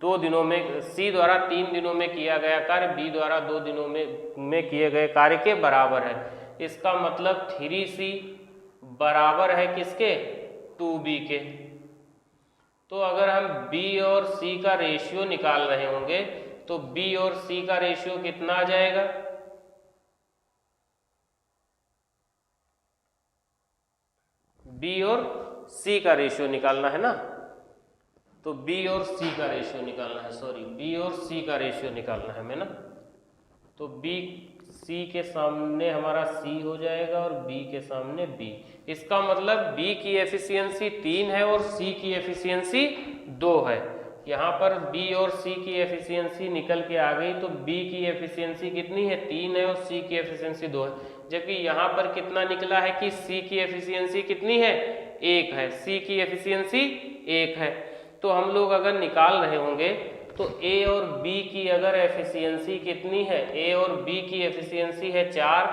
2 दिनों में। सी द्वारा 3 दिनों में किया गया कार्य बी द्वारा 2 दिनों में किए गए कार्य के बराबर है। इसका मतलब 3C बराबर है किसके? 2B के। तो अगर हम B और C का रेशियो निकाल रहे होंगे तो B और C का रेशियो कितना आ जाएगा? बी और सी का रेशियो निकालना है ना, तो बी और सी का रेशियो निकालना है, सॉरी बी और सी का रेशियो निकालना है हमें ना। तो बी सी के सामने हमारा सी हो जाएगा और बी के सामने बी। इसका मतलब बी की एफिशिएंसी 3 है और सी की एफिशिएंसी 2 है। यहाँ पर बी और सी की एफिशिएंसी निकल के आ गई, तो बी की एफिशिएंसी कितनी है 3 है और सी की एफिशिएंसी 2 है। जबकि यहाँ पर कितना निकला है कि सी की एफिशिएंसी कितनी है 1 है, सी की एफिशिएंसी 1 है। तो हम लोग अगर निकाल रहे होंगे तो ए और बी की अगर एफिशिएंसी कितनी है, ए और बी की एफिशिएंसी है 4,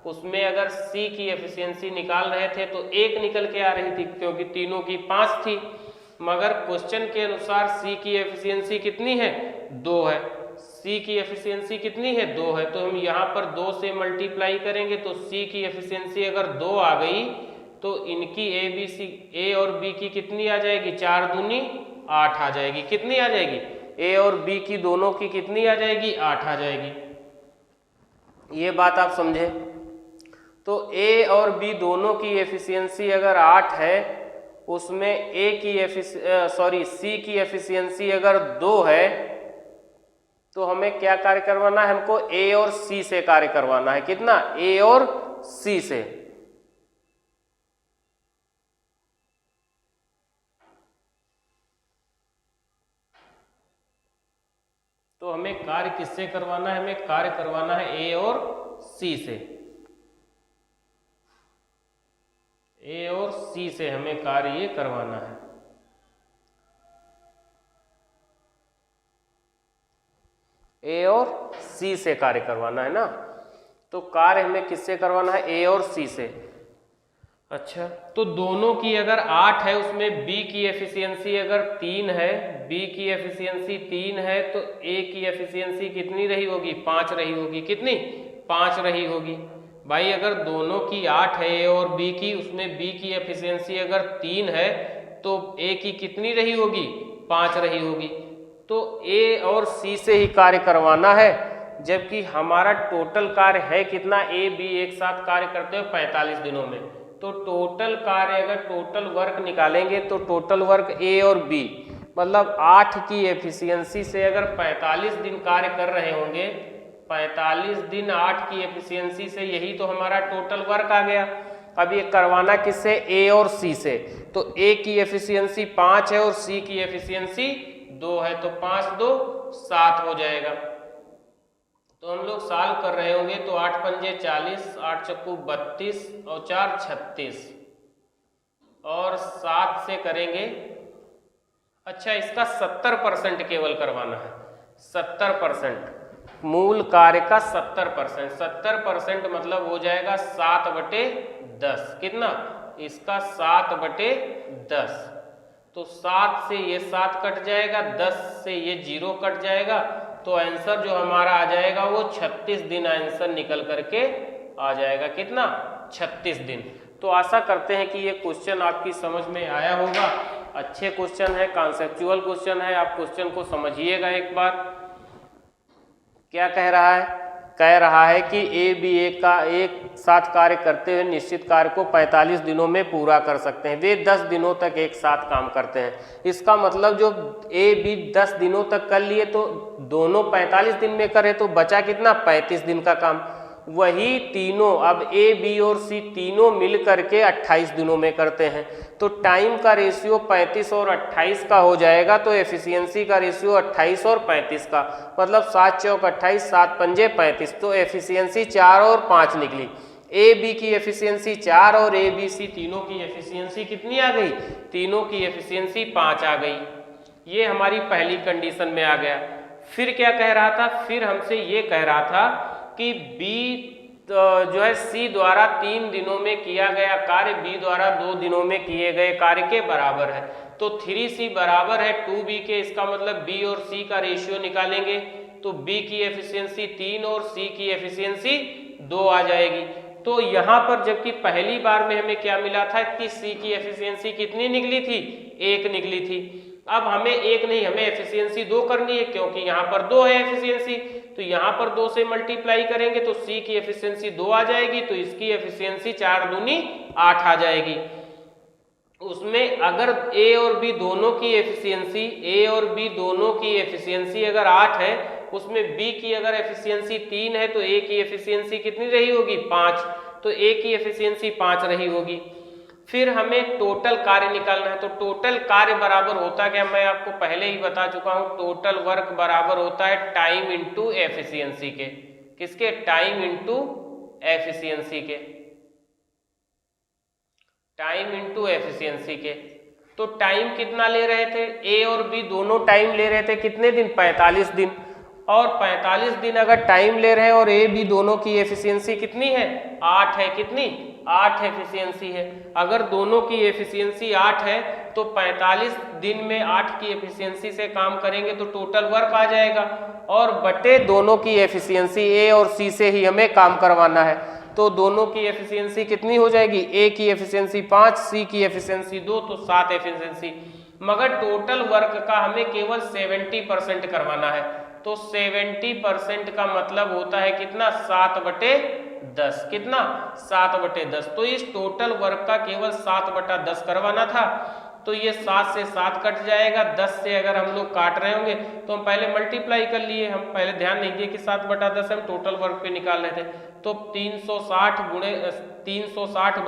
उसमें अगर सी की एफिशिएंसी निकाल रहे थे तो 1 निकल के आ रही थी क्योंकि तीनों की 5 थी। मगर क्वेश्चन के अनुसार सी की एफिशिएंसी कितनी है 2 है, सी की एफिशिएंसी कितनी है 2 है। तो हम यहाँ पर 2 से मल्टीप्लाई करेंगे तो सी की एफिशिएंसी अगर 2 आ गई तो इनकी ए और बी की कितनी आ जाएगी, 4 दूनी 8 आ जाएगी। कितनी आ जाएगी, ए और बी की दोनों की कितनी आ जाएगी, 8 आ जाएगी। ये बात आप समझे। तो ए और बी दोनों की एफिशिएंसी अगर 8 है, उसमें सी की एफिशिएंसी अगर 2 है, तो हमें क्या कार्य करवाना है, हमको ए और सी से कार्य करवाना है। कितना, ए और सी से। तो हमें कार्य किससे करवाना है, हमें कार्य करवाना है ए और सी से। ए और सी से हमें कार्य ये करवाना है। ए और सी से कार्य करवाना है ना। तो कार्य हमें किससे करवाना है, ए और सी से। अच्छा, तो दोनों की अगर 8 है, उसमें बी की एफिशिएंसी अगर 3 है, बी की एफिशिएंसी 3 है, तो ए की एफिशिएंसी कितनी रही होगी, 5 रही होगी। कितनी, 5 रही होगी। भाई अगर दोनों की 8 है ए और बी की, उसमें बी की एफिशिएंसी अगर 3 है तो ए की कितनी रही होगी, 5 रही होगी। तो ए और सी से ही कार्य करवाना है, जबकि हमारा टोटल कार्य है कितना, ए बी एक साथ कार्य करते हैं 45 दिनों में। तो टोटल कार्य अगर टोटल वर्क निकालेंगे तो टोटल वर्क ए और बी मतलब 8 की एफिशिएंसी से अगर 45 दिन कार्य कर रहे होंगे, 45 दिन 8 की एफिशिएंसी से, यही तो हमारा टोटल वर्क आ गया। अब ये करवाना किससे, ए और सी से। तो ए की एफिशिएंसी 5 है और सी की एफिशिएंसी 2 है, तो 5 2 7 हो जाएगा। तो हम लोग सॉल्व कर रहे होंगे तो 8 पंजे 40, 8 चक्कू 32 और 4 36 और 7 से करेंगे। अच्छा, इसका 70% केवल करवाना है, 70% मूल कार्य का 70%। 70% मतलब हो जाएगा 7/10। कितना, इसका 7/10। तो 7 से ये 7 कट जाएगा, 10 से ये 0 कट जाएगा, तो आंसर जो हमारा आ जाएगा वो 36 दिन आंसर निकल करके आ जाएगा। कितना, 36 दिन। तो आशा करते हैं कि ये क्वेश्चन आपकी समझ में आया होगा। अच्छे क्वेश्चन है, कॉन्सेप्चुअल क्वेश्चन है, आप क्वेश्चन को समझिएगा एक बार। क्या कह रहा है, कह रहा है कि ए बी एक साथ कार्य करते हुए निश्चित कार्य को 45 दिनों में पूरा कर सकते हैं। वे 10 दिनों तक एक साथ काम करते हैं। इसका मतलब जो ए बी 10 दिनों तक कर लिए तो दोनों 45 दिन में करे, तो बचा कितना, 35 दिन का काम। वही तीनों अब ए बी और सी तीनों मिल करके 28 दिनों में करते हैं। तो टाइम का रेशियो 35 और 28 का हो जाएगा, तो एफिशिएंसी का रेशियो 28 और 35 का, मतलब 7 चौक 28, 7 पंजे 35। तो एफिशिएंसी 4 और 5 निकली। ए बी की एफिशिएंसी 4 और ए बी सी तीनों की एफिशिएंसी कितनी आ गई, तीनों की एफिशिएंसी 5 आ गई। ये हमारी पहली कंडीशन में आ गया। फिर क्या कह रहा था, फिर हमसे ये कह रहा था कि बी जो है सी द्वारा 3 दिनों में किया गया कार्य बी द्वारा 2 दिनों में किए गए कार्य के बराबर है। तो 3C बराबर है 2B के। इसका मतलब बी और सी का रेशियो निकालेंगे तो बी की एफिशिएंसी 3 और सी की एफिशिएंसी 2 आ जाएगी। तो यहाँ पर जबकि पहली बार में हमें क्या मिला था कि सी की एफिशिएंसी कितनी निकली थी, 1 निकली थी। अब हमें 1 नहीं, हमें एफिशिएंसी 2 करनी है, क्योंकि यहाँ पर 2 है एफिशिएंसी। तो यहाँ पर 2 से मल्टीप्लाई करेंगे तो सी की एफिशिएंसी 2 आ जाएगी, तो इसकी एफिशिएंसी 4 दूनी 8 आ जाएगी। उसमें अगर ए और बी दोनों की एफिशिएंसी अगर 8 है, उसमें बी की अगर एफिशिएंसी 3 है तो ए की एफिशिएंसी कितनी रही होगी? 5। तो ए की एफिशिएंसी 5 रही होगी। फिर हमें टोटल कार्य निकालना है। तो टोटल कार्य बराबर होता क्या, मैं आपको पहले ही बता चुका हूं। टोटल वर्क बराबर होता है टाइम इंटू एफिशिएंसी के। किसके? टाइम इंटू एफिशिएंसी के। टाइम इंटू एफिशिएंसी के। तो टाइम कितना ले रहे थे? ए और बी दोनों टाइम ले रहे थे कितने दिन? 45 दिन। और 45 दिन अगर टाइम ले रहे हैं और ए बी दोनों की एफिशिएंसी कितनी है? 8 है। कितनी? 8 एफिशिएंसी है। अगर दोनों की एफिशिएंसी 8 है तो 45 दिन में 8 की एफिशिएंसी से काम करेंगे तो टोटल वर्क आ जाएगा, और बटे दोनों की एफिशिएंसी ए और सी से ही हमें काम करवाना है। तो दोनों की एफिशिएंसी कितनी हो जाएगी? ए की एफिशिएंसी 5, सी की एफिशिएंसी 2, तो 7 एफिशिएंसी। मगर टोटल वर्क का हमें केवल 70% करवाना है। तो 70% का मतलब होता है कितना? 7/10। कितना? 7/10। तो इस टोटल वर्क का केवल 7/10 करवाना था। तो ये 7 से 7 कट जाएगा। 10 से अगर हम लोग काट रहे होंगे तो हम पहले मल्टीप्लाई कर लिए, हम पहले ध्यान नहीं दिए कि 7/10 हम टोटल वर्क पे निकाल रहे थे। तो 360 गुणे 360/7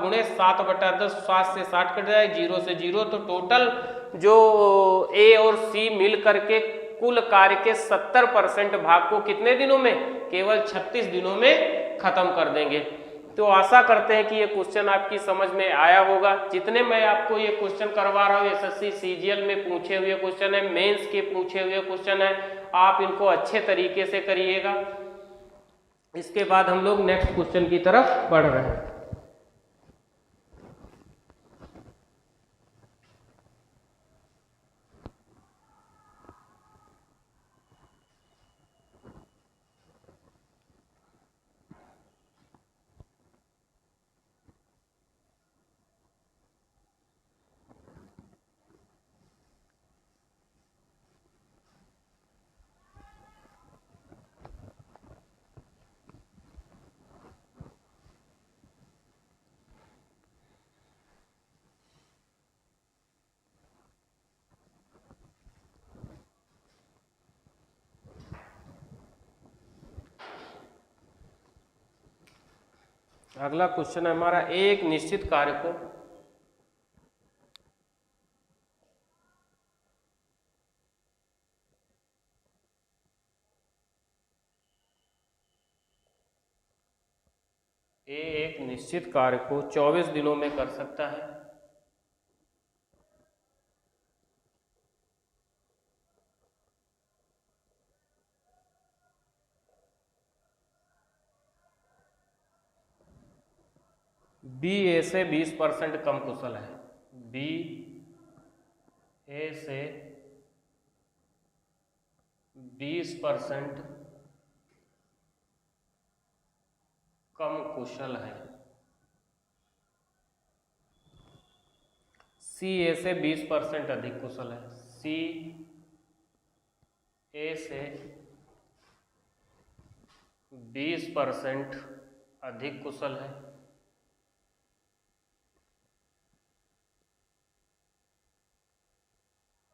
गुणे 7/10, 7 से 7 कट जाए, 0 से 0। तो टोटल जो ए और सी मिल करके कुल कार्य के 70% भाग को कितने दिनों में? केवल 36 दिनों में खत्म कर देंगे। तो आशा करते हैं कि ये क्वेश्चन आपकी समझ में आया होगा। जितने मैं आपको ये क्वेश्चन करवा रहा हूँ एसएससी सीजीएल में पूछे हुए क्वेश्चन है, मेंस के पूछे हुए क्वेश्चन है, आप इनको अच्छे तरीके से करिएगा। इसके बाद हम लोग नेक्स्ट क्वेश्चन की तरफ बढ़ रहे हैं। अगला क्वेश्चन है हमारा, एक निश्चित कार्य को एक निश्चित कार्य को 24 दिनों में कर सकता है। बी ए से 20% कम कुशल है। बी ए से 20% कम कुशल है। सी ए से 20% अधिक कुशल है। सी ए से 20% अधिक कुशल है।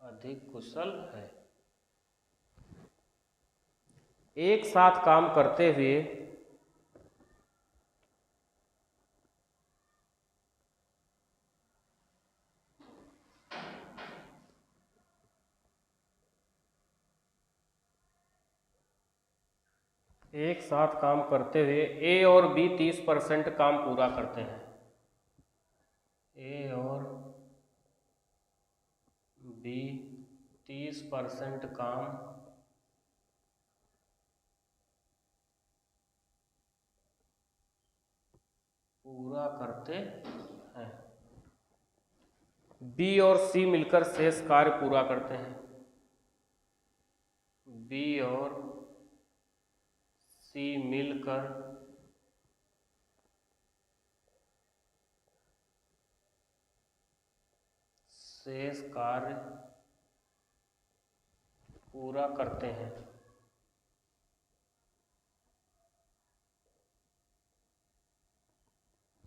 अधिक कुशल है। एक साथ काम करते हुए ए और बी 30% काम पूरा करते हैं। ए और बी 30% काम पूरा करते हैं। बी और सी मिलकर शेष कार्य पूरा करते हैं। बी और सी मिलकर शेष कार्य पूरा करते हैं।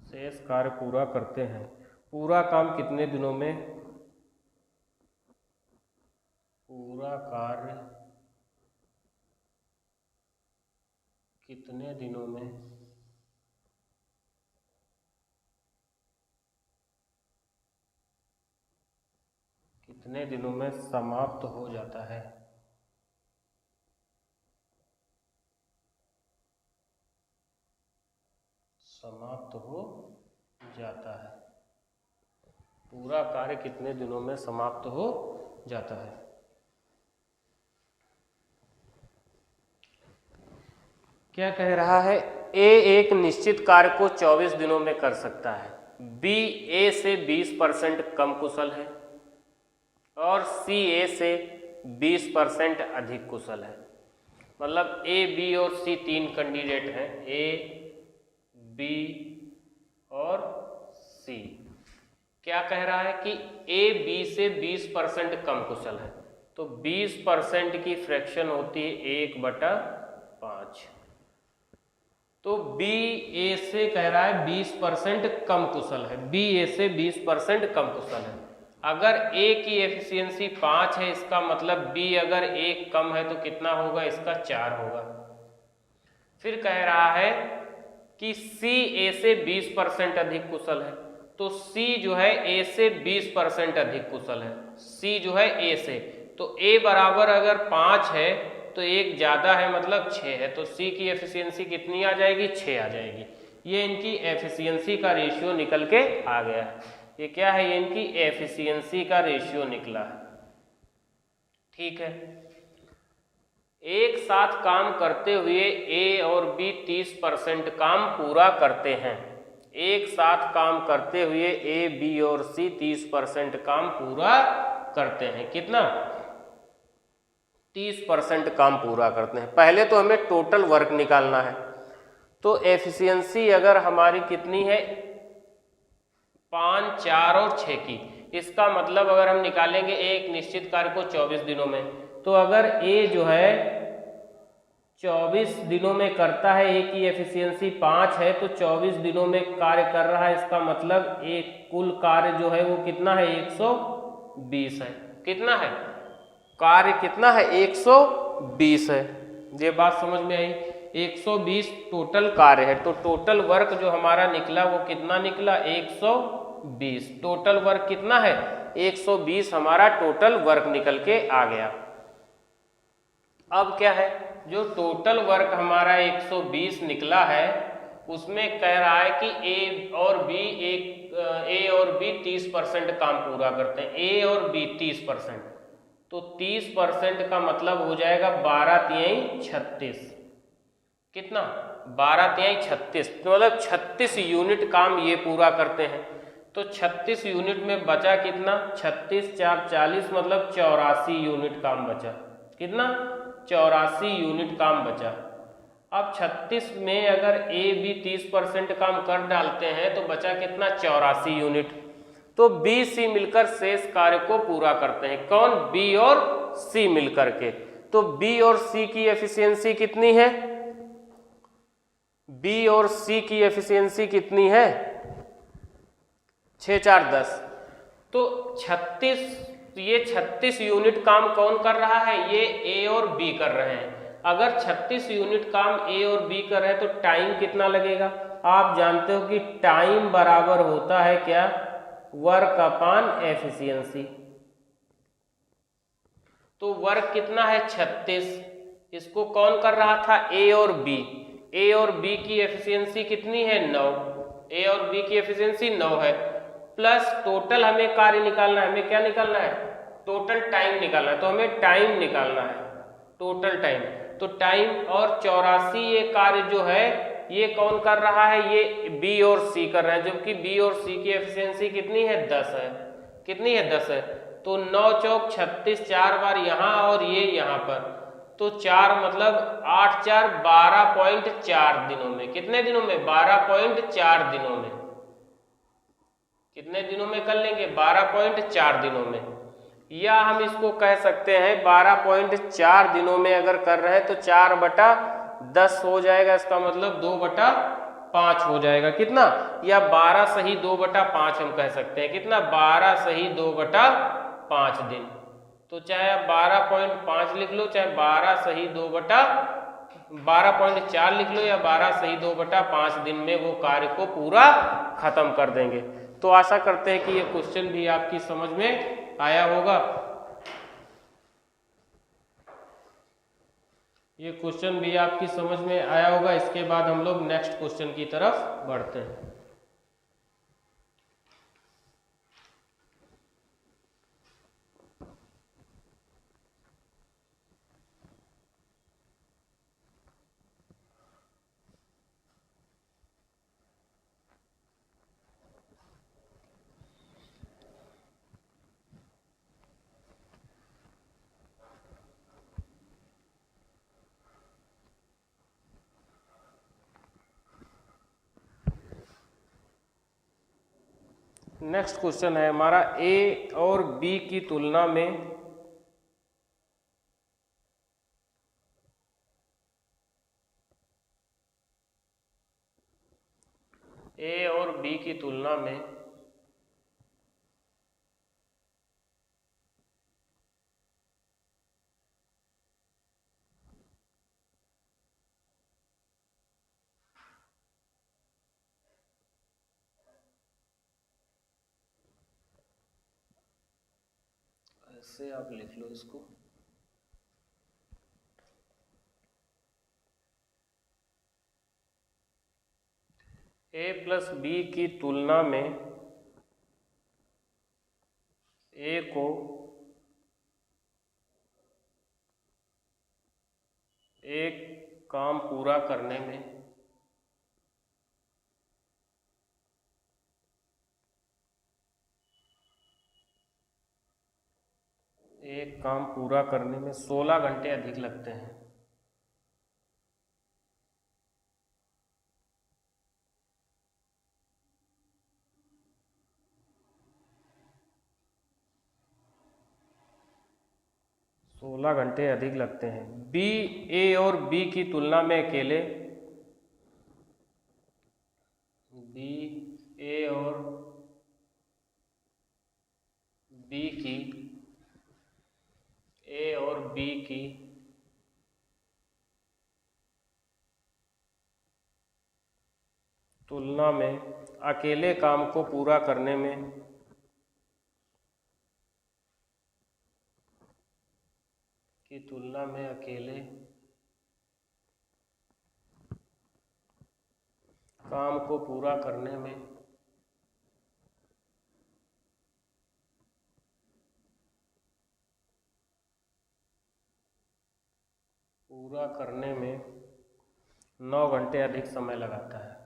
शेष कार्य पूरा करते हैं। पूरा काम कितने दिनों में, पूरा कार्य कितने दिनों में समाप्त हो जाता है। समाप्त हो जाता है। पूरा कार्य कितने दिनों में समाप्त हो जाता है। क्या कह रहा है, ए एक निश्चित कार्य को 24 दिनों में कर सकता है, बी ए से 20% कम कुशल है और सी ए से 20% अधिक कुशल है। मतलब ए, बी और सी तीन कैंडिडेट हैं, ए, बी और सी। क्या कह रहा है कि ए बी से 20% कम कुशल है, तो 20% की फ्रैक्शन होती है 1/5। तो बी ए से कह रहा है 20% कम कुशल है, बी ए से 20% कम कुशल है। अगर ए की एफिशिएंसी 5 है, इसका मतलब बी अगर 1 कम है तो कितना होगा, इसका 4 होगा। फिर कह रहा है कि सी ए से 20% अधिक कुशल है, तो सी जो है ए से 20% अधिक कुशल है, सी जो है ए से। तो ए बराबर अगर 5 है तो एक ज़्यादा है मतलब 6 है, तो सी की एफिशिएंसी कितनी आ जाएगी, 6 आ जाएगी। ये इनकी एफिशिएंसी का रेशियो निकल के आ गया है। ये क्या है, ये इनकी एफिशिएंसी का रेशियो निकला है। ठीक है, एक साथ काम करते हुए ए और बी 30% काम पूरा करते हैं। एक साथ काम करते हुए ए, बी और सी 30% काम पूरा करते हैं। कितना, 30% काम पूरा करते हैं। पहले तो हमें टोटल वर्क निकालना है, तो एफिशिएंसी अगर हमारी कितनी है, 5, 4 और 6 की। इसका मतलब अगर हम निकालेंगे एक निश्चित कार्य को 24 दिनों में, तो अगर ए जो है 24 दिनों में करता है, ए की एफिशिएंसी 5 है, तो 24 दिनों में कार्य कर रहा है, इसका मतलब एक कुल कार्य जो है वो कितना है, 120 है। कितना है, कार्य कितना है, 120 है। ये बात समझ में आई, 120 टोटल कार्य है, तो टोटल वर्क जो हमारा निकला वो कितना निकला, 120। टोटल वर्क कितना है, 120 हमारा टोटल वर्क निकल के आ गया। अब क्या है, जो टोटल वर्क हमारा 120 निकला है, उसमें कह रहा है कि ए और बी 30% काम पूरा करते हैं। ए और बी 30%, तो 30% का मतलब हो जाएगा 12 तिहाई 36। कितना, 12 तिहाई 36, तो मतलब 36 यूनिट काम ये पूरा करते हैं। तो 36 यूनिट में बचा कितना, 36 4 40, मतलब 84 यूनिट काम बचा। कितना, 84 यूनिट काम बचा। अब 36 में अगर ए बी 30% काम कर डालते हैं तो बचा कितना, 84 यूनिट। तो बी सी मिलकर शेष कार्य को पूरा करते हैं। कौन, बी और सी मिलकर के। तो बी और सी की एफिशिएंसी कितनी है, बी और सी की एफिशिएंसी कितनी है, 6 4 10। तो 36 यूनिट काम कौन कर रहा है, ये ए और बी कर रहे हैं। अगर 36 यूनिट काम ए और बी कर रहे हैं तो टाइम कितना लगेगा, आप जानते हो कि टाइम बराबर होता है क्या, वर्क अपॉन एफिशिएंसी। तो वर्क कितना है, 36। इसको कौन कर रहा था, ए और बी। ए और बी की एफिशिएंसी कितनी है, 9। ए और बी की एफिशिएंसी 9 है, प्लस टोटल हमें कार्य निकालना है। हमें क्या निकालना है, टोटल टाइम निकालना है। तो हमें टाइम निकालना है, टोटल टाइम। तो टाइम और 84 ये कार्य जो है ये कौन कर रहा है, ये बी और सी कर रहे हैं, जबकि बी और सी की एफिशिएंसी कितनी है, 10 है। कितनी है, 10 है। तो 9 चौक 36, 4 बार यहाँ और ये यहाँ पर, तो 4 मतलब 8 4 12.4 दिनों में। कितने दिनों में, 12.4 दिनों में। कितने दिनों में कर लेंगे, 12.4 दिनों में। या हम इसको कह सकते हैं 12.4 दिनों में अगर कर रहे हैं तो 4/10 हो जाएगा, इसका मतलब 2/4 5 हो जाएगा। कितना? या 12 सही 2/5 हम कह सकते हैं। कितना? 12 सही 2/5 दिन। तो चाहे आप 12.5 लिख लो, चाहे 12 सही 12.4 लिख लो, या 12 सही 2/5 दिन में वो कार्य को पूरा खत्म कर देंगे। तो आशा करते हैं कि ये क्वेश्चन भी आपकी समझ में आया होगा। ये क्वेश्चन भी आपकी समझ में आया होगा। इसके बाद हम लोग नेक्स्ट क्वेश्चन की तरफ बढ़ते हैं। नेक्स्ट क्वेश्चन है हमारा, ए और बी की तुलना में ए और बी की तुलना में ऐसे आप लिख लो इसको, ए प्लस बी की तुलना में ए को एक काम पूरा करने में एक काम पूरा करने में 16 घंटे अधिक लगते हैं। बी, ए और बी की तुलना में अकेले बी, ए और बी की तुलना में अकेले काम को पूरा करने में अकेले काम को पूरा करने में पूरा करने में 9 घंटे अधिक समय लगाता है।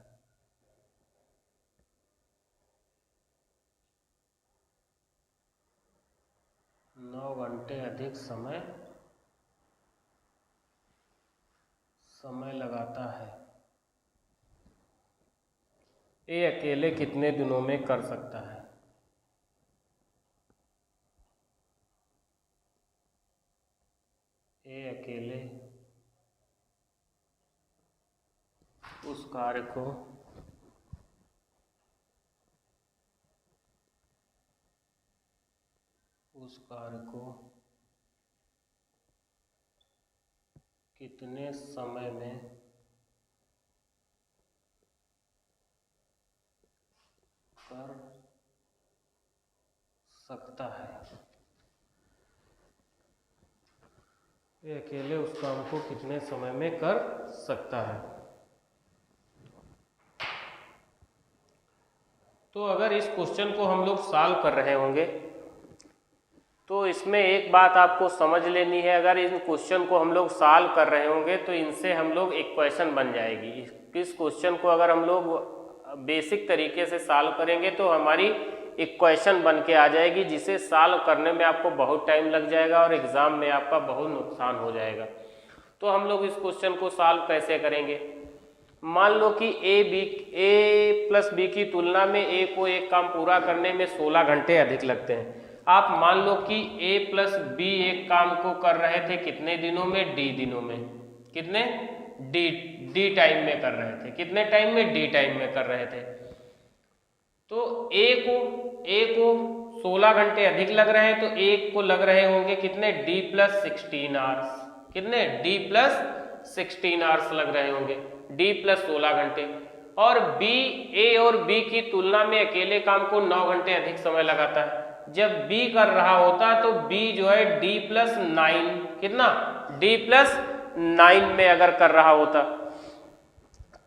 समय लगाता है। ये अकेले कितने दिनों में कर सकता है? ये अकेले उस कार्य को कितने समय में कर सकता है? ये अकेले उस काम को कितने समय में कर सकता है? तो अगर इस क्वेश्चन को हम लोग सॉल्व कर रहे होंगे तो इसमें एक बात आपको समझ लेनी है। अगर इन क्वेश्चन को हम लोग सॉल्व कर रहे होंगे तो इनसे हम लोग इक्वेशन बन जाएगी। इस क्वेश्चन को अगर हम लोग बेसिक तरीके से सॉल्व करेंगे तो हमारी इक्वेशन बन के आ जाएगी, जिसे सॉल्व करने में आपको बहुत टाइम लग जाएगा और एग्ज़ाम में आपका बहुत नुकसान हो जाएगा। तो हम लोग इस क्वेश्चन को सॉल्व कैसे करेंगे? मान लो कि ए प्लस बी की तुलना में ए को एक काम पूरा करने में 16 घंटे अधिक लगते हैं। आप मान लो कि ए प्लस बी एक काम को कर रहे थे कितने दिनों में? डी दिनों में। कितने? डी टाइम में कर रहे थे। कितने टाइम में? डी टाइम में कर रहे थे। तो ए को 16 घंटे अधिक लग रहे हैं, तो एक को लग रहे होंगे कितने? D plus 16 hours. कितने? डी प्लस 16 आवर्स लग रहे होंगे, डी प्लस 16 घंटे। और बी, ए और बी की तुलना में अकेले काम को 9 घंटे अधिक समय लगाता है। जब बी कर रहा होता तो बी जो है डी प्लस 9, कितना? डी प्लस 9 में अगर कर रहा होता,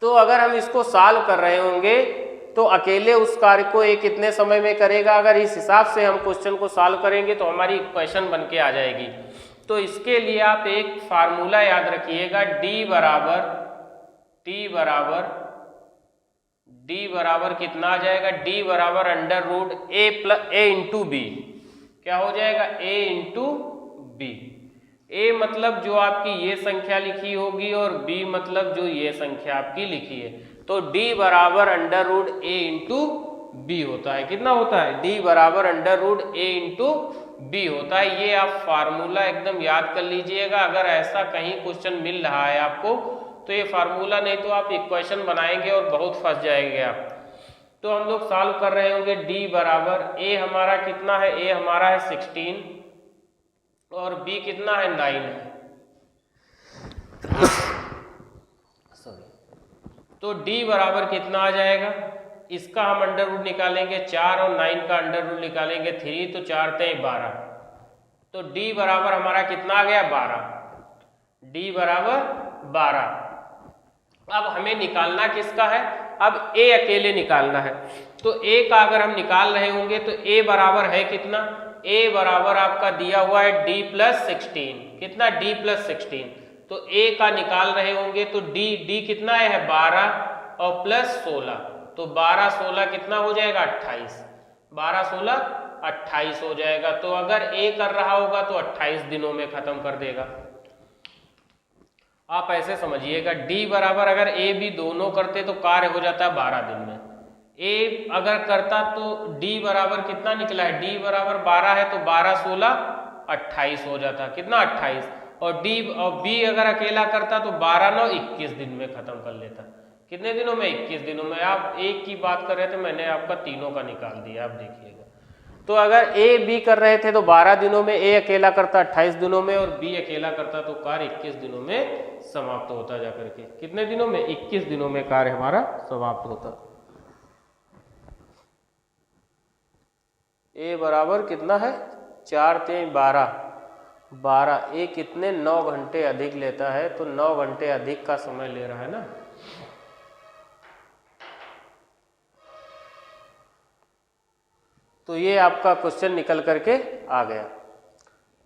तो अगर हम इसको सॉल्व कर रहे होंगे तो अकेले उस कार्य को एक कितने समय में करेगा? अगर इस हिसाब से हम क्वेश्चन को सॉल्व करेंगे तो हमारी इक्वेशन बन के आ जाएगी। तो इसके लिए आप एक फार्मूला याद रखिएगा, डी बराबर कितना आ जाएगा? डी बराबर अंडर रूट ए इंटू बी। क्या हो जाएगा? ए इंटू बी। ए मतलब जो आपकी ये संख्या लिखी होगी और बी मतलब जो ये संख्या आपकी लिखी है। तो d बराबर अंडर रूट ए इंटू बी होता है। कितना होता है? d बराबर अंडर रूट ए इंटू बी होता है। ये आप फार्मूला एकदम याद कर लीजिएगा। अगर ऐसा कहीं क्वेश्चन मिल रहा है आपको तो ये फार्मूला, नहीं तो आप इक्वेशन बनाएंगे और बहुत फंस जाएंगे आप। तो हम लोग सॉल्व कर रहे होंगे, d बराबर ए हमारा कितना है? ए हमारा है 16 और b कितना है? 9 है। तो d बराबर कितना आ जाएगा? इसका हम अंडर रूट निकालेंगे 4 और 9 का अंडर रूट निकालेंगे 3, तो 4 × 12। तो d बराबर हमारा कितना आ गया? 12। d बराबर 12। अब हमें निकालना किसका है? अब a अकेले निकालना है। तो a का अगर हम निकाल रहे होंगे तो a बराबर है कितना? a बराबर आपका दिया हुआ है d प्लस 16। कितना? d plus 16। तो a का निकाल रहे होंगे तो d कितना है? 12 और प्लस 16। तो 12 16 कितना हो जाएगा? 28। 12 16 28 हो जाएगा। तो अगर a कर रहा होगा तो 28 दिनों में खत्म कर देगा। आप ऐसे समझिएगा, d बराबर अगर a b दोनों करते तो कार्य हो जाता है 12 दिन में। a अगर करता तो d बराबर कितना निकला है? d बराबर 12 है, तो 12 16 28 हो जाता। कितना? 28। और b अगर अकेला करता तो 12 9 21 दिन में खत्म कर लेता। कितने दिनों में? 21 दिनों में। आप एक की बात कर रहे थे, मैंने आपका तीनों का निकाल दिया, आप देखिएगा। तो अगर a b कर रहे थे तो 12 दिनों में, a अकेला करता 28 दिनों में और b अकेला करता तो कार्य 21 दिनों में समाप्त होता जाकर के। कितने दिनों में? 21 दिनों में कार्य हमारा समाप्त होता। a बराबर कितना है? 4 × 12। a कितने? 9 घंटे अधिक लेता है, तो 9 घंटे अधिक का समय ले रहा है ना। तो ये आपका क्वेश्चन निकल करके आ गया।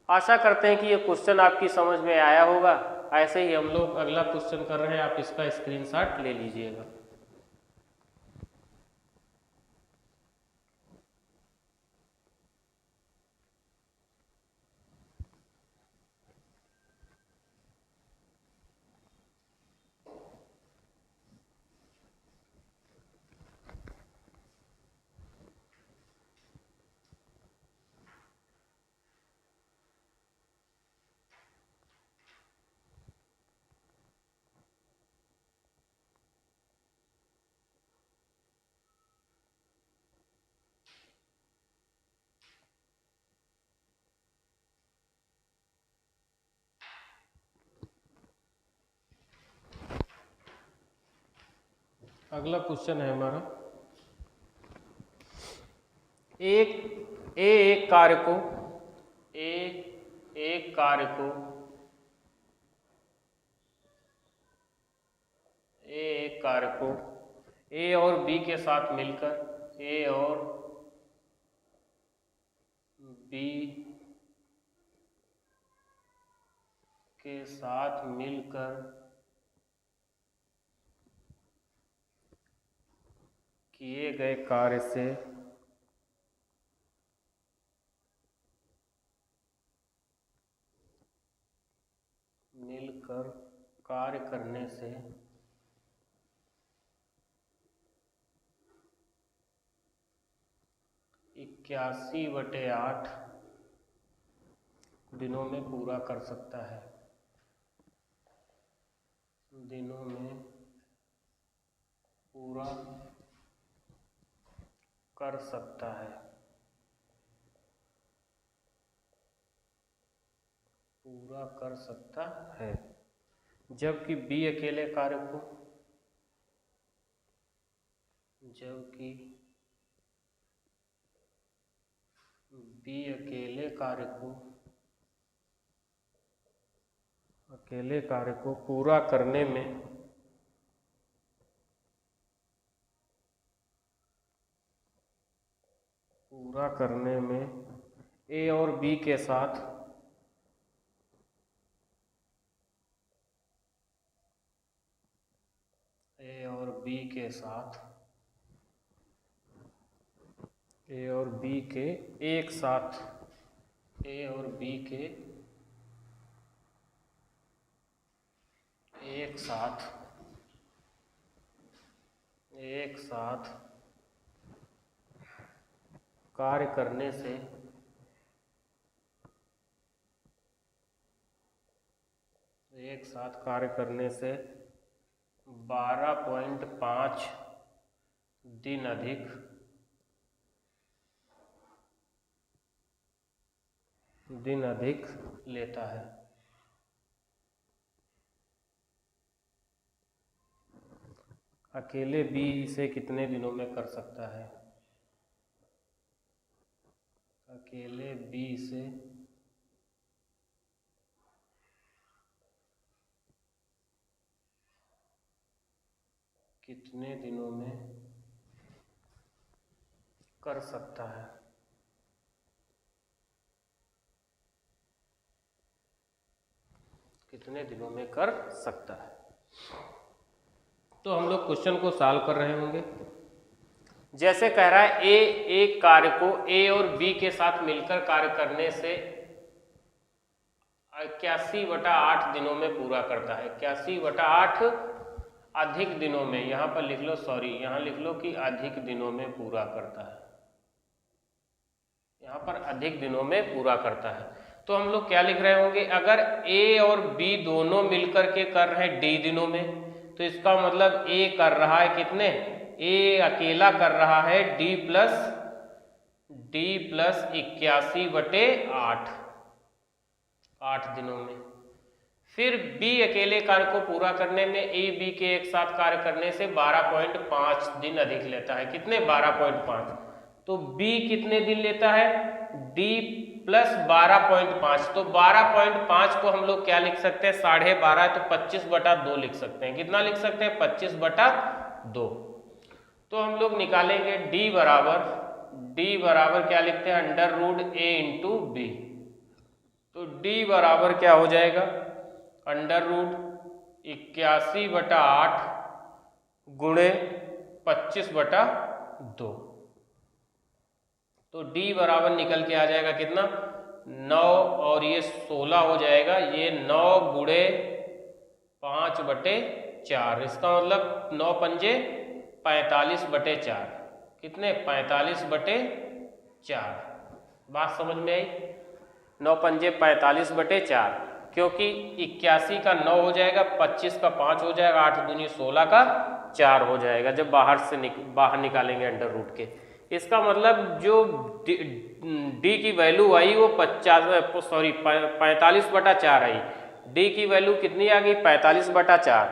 आशा करते हैं कि ये क्वेश्चन आपकी समझ में आया होगा। ऐसे ही हम लोग अगला क्वेश्चन कर रहे हैं, आप इसका स्क्रीनशॉट ले लीजिएगा। अगला क्वेश्चन है हमारा, एक कार्य को ए और बी के साथ मिलकर किए गए कार्य से मिलकर कार्य करने से 81/8 दिनों में पूरा कर सकता है। दिनों में पूरा कर सकता है, पूरा कर सकता है, जबकि बी अकेले कार्य को, जबकि बी अकेले कार्य को पूरा करने में ए और बी के साथ ए और बी के एक साथ कार्य करने से एक साथ कार्य करने से 12.5 दिन अधिक लेता है। अकेले बी इसे कितने दिनों में कर सकता है? अकेले बी से कितने दिनों में कर सकता है? कितने दिनों में कर सकता है? तो हम लोग क्वेश्चन को सॉल्व कर रहे होंगे। जैसे कह रहा है ए एक कार्य को ए और बी के साथ मिलकर कार्य करने से 81/8 दिनों में पूरा करता है। 81/8 अधिक दिनों में, यहाँ पर लिख लो, यहाँ लिख लो कि अधिक दिनों में पूरा करता है। यहाँ पर अधिक दिनों में पूरा करता है। तो हम लोग क्या लिख रहे होंगे? अगर ए और बी दोनों मिलकर के कर रहे हैं डी दिनों में, तो इसका मतलब ए कर रहा है कितने? ए अकेला कर रहा है डी प्लस 81/8 8 दिनों में। फिर बी अकेले कार्य को पूरा करने में ए बी के एक साथ कार्य करने से 12.5 दिन अधिक लेता है। कितने? 12.5। तो बी कितने दिन लेता है? D plus 12.5। तो 12.5 को हम लोग क्या लिख सकते हैं? 12.5, तो 25/2 लिख सकते हैं। कितना लिख सकते हैं? 25/2। तो हम लोग निकालेंगे डी बराबर क्या लिखते हैं? √a into B. तो डी बराबर क्या हो जाएगा? √81/8 गुणे 25/2। तो डी बराबर निकल के आ जाएगा कितना? 9 और ये 16 हो जाएगा। ये 9 गुणे 5/4। इसका मतलब 9 पंजे 45/4। कितने? 45/4। बात समझ में आई? 9 पंजे 45/4, क्योंकि 81 का 9 हो जाएगा, 25 का 5 हो जाएगा, 8 दूनी 16 का 4 हो जाएगा जब बाहर निकालेंगे अंडर रूट के। इसका मतलब जो डी की वैल्यू आई वो 45/4 आई। डी की वैल्यू कितनी आ गई? 45/4।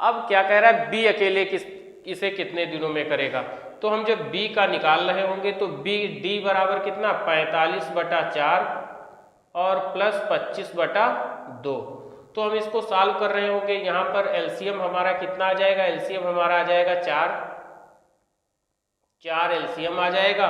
अब क्या कह रहा है? बी अकेले इसे कितने दिनों में करेगा? तो हम जब बी का निकाल रहे होंगे तो डी बराबर कितना? 45/4 और प्लस 25/2। तो हम इसको सॉल्व कर रहे होंगे। यहाँ पर एलसीएम हमारा कितना आ जाएगा? एलसीएम हमारा आ जाएगा 4 एलसीएम आ जाएगा।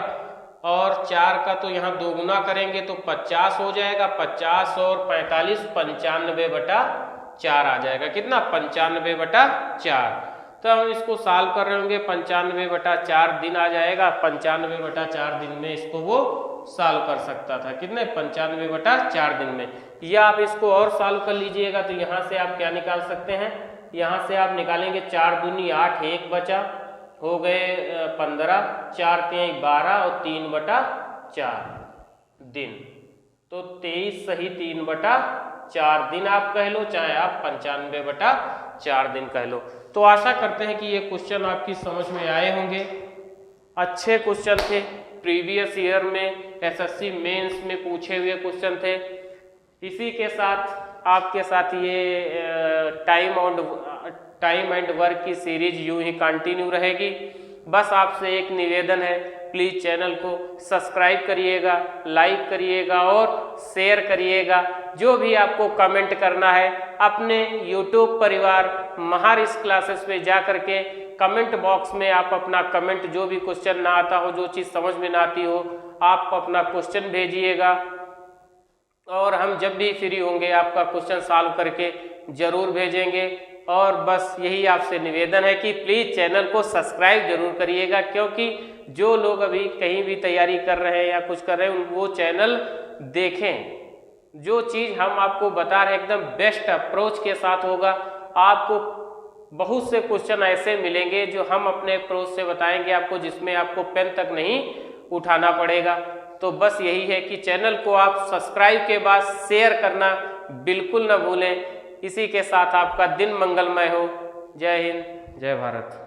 और 4 का तो यहाँ 2 गुना करेंगे तो 50 हो जाएगा। 50 और 45 95/4 आ जाएगा। कितना? 95/4। तो हम इसको सॉल्व कर रहे होंगे। 95/4 दिन आ जाएगा। 95/4 दिन में इसको वो सॉल्व कर सकता था। कितने? 95/4 दिन में। या आप इसको और सॉल्व कर लीजिएगा तो यहाँ से आप क्या निकाल सकते हैं? यहाँ से आप निकालेंगे 4 दूनी 8, 1 बचा, हो गए 15, 4 3 12 और 3/4 दिन। तो 23 सही 3/4 दिन आप कह लो, चाहे आप 4 दिन कह लो। तो आशा करते हैं कि ये क्वेश्चन आपकी समझ में आए होंगे। अच्छे क्वेश्चन थे, प्रीवियस ईयर में एसएससी मेंस में पूछे हुए क्वेश्चन थे। इसी के साथ आपके साथ ये टाइम एंड वर्क की सीरीज यूं ही कंटिन्यू रहेगी। बस आपसे एक निवेदन है, प्लीज चैनल को सब्सक्राइब करिएगा, लाइक करिएगा और शेयर करिएगा। जो भी आपको कमेंट करना है अपने यूट्यूब परिवार महारिस क्लासेस पे जा करके कमेंट बॉक्स में आप अपना कमेंट, जो भी क्वेश्चन ना आता हो, जो चीज़ समझ में ना आती हो, आप अपना क्वेश्चन भेजिएगा और हम जब भी फ्री होंगे आपका क्वेश्चन सॉल्व करके जरूर भेजेंगे। और बस यही आपसे निवेदन है कि प्लीज़ चैनल को सब्सक्राइब जरूर करिएगा, क्योंकि जो लोग अभी कहीं भी तैयारी कर रहे हैं या कुछ कर रहे हैं वो चैनल देखें। जो चीज़ हम आपको बता रहे हैं एकदम बेस्ट अप्रोच के साथ होगा। आपको बहुत से क्वेश्चन ऐसे मिलेंगे जो हम अपने अप्रोच से बताएंगे आपको, जिसमें आपको पेन तक नहीं उठाना पड़ेगा। तो बस यही है कि चैनल को आप सब्सक्राइब के बाद शेयर करना बिल्कुल न भूलें। इसी के साथ आपका दिन मंगलमय हो। जय हिंद, जय भारत।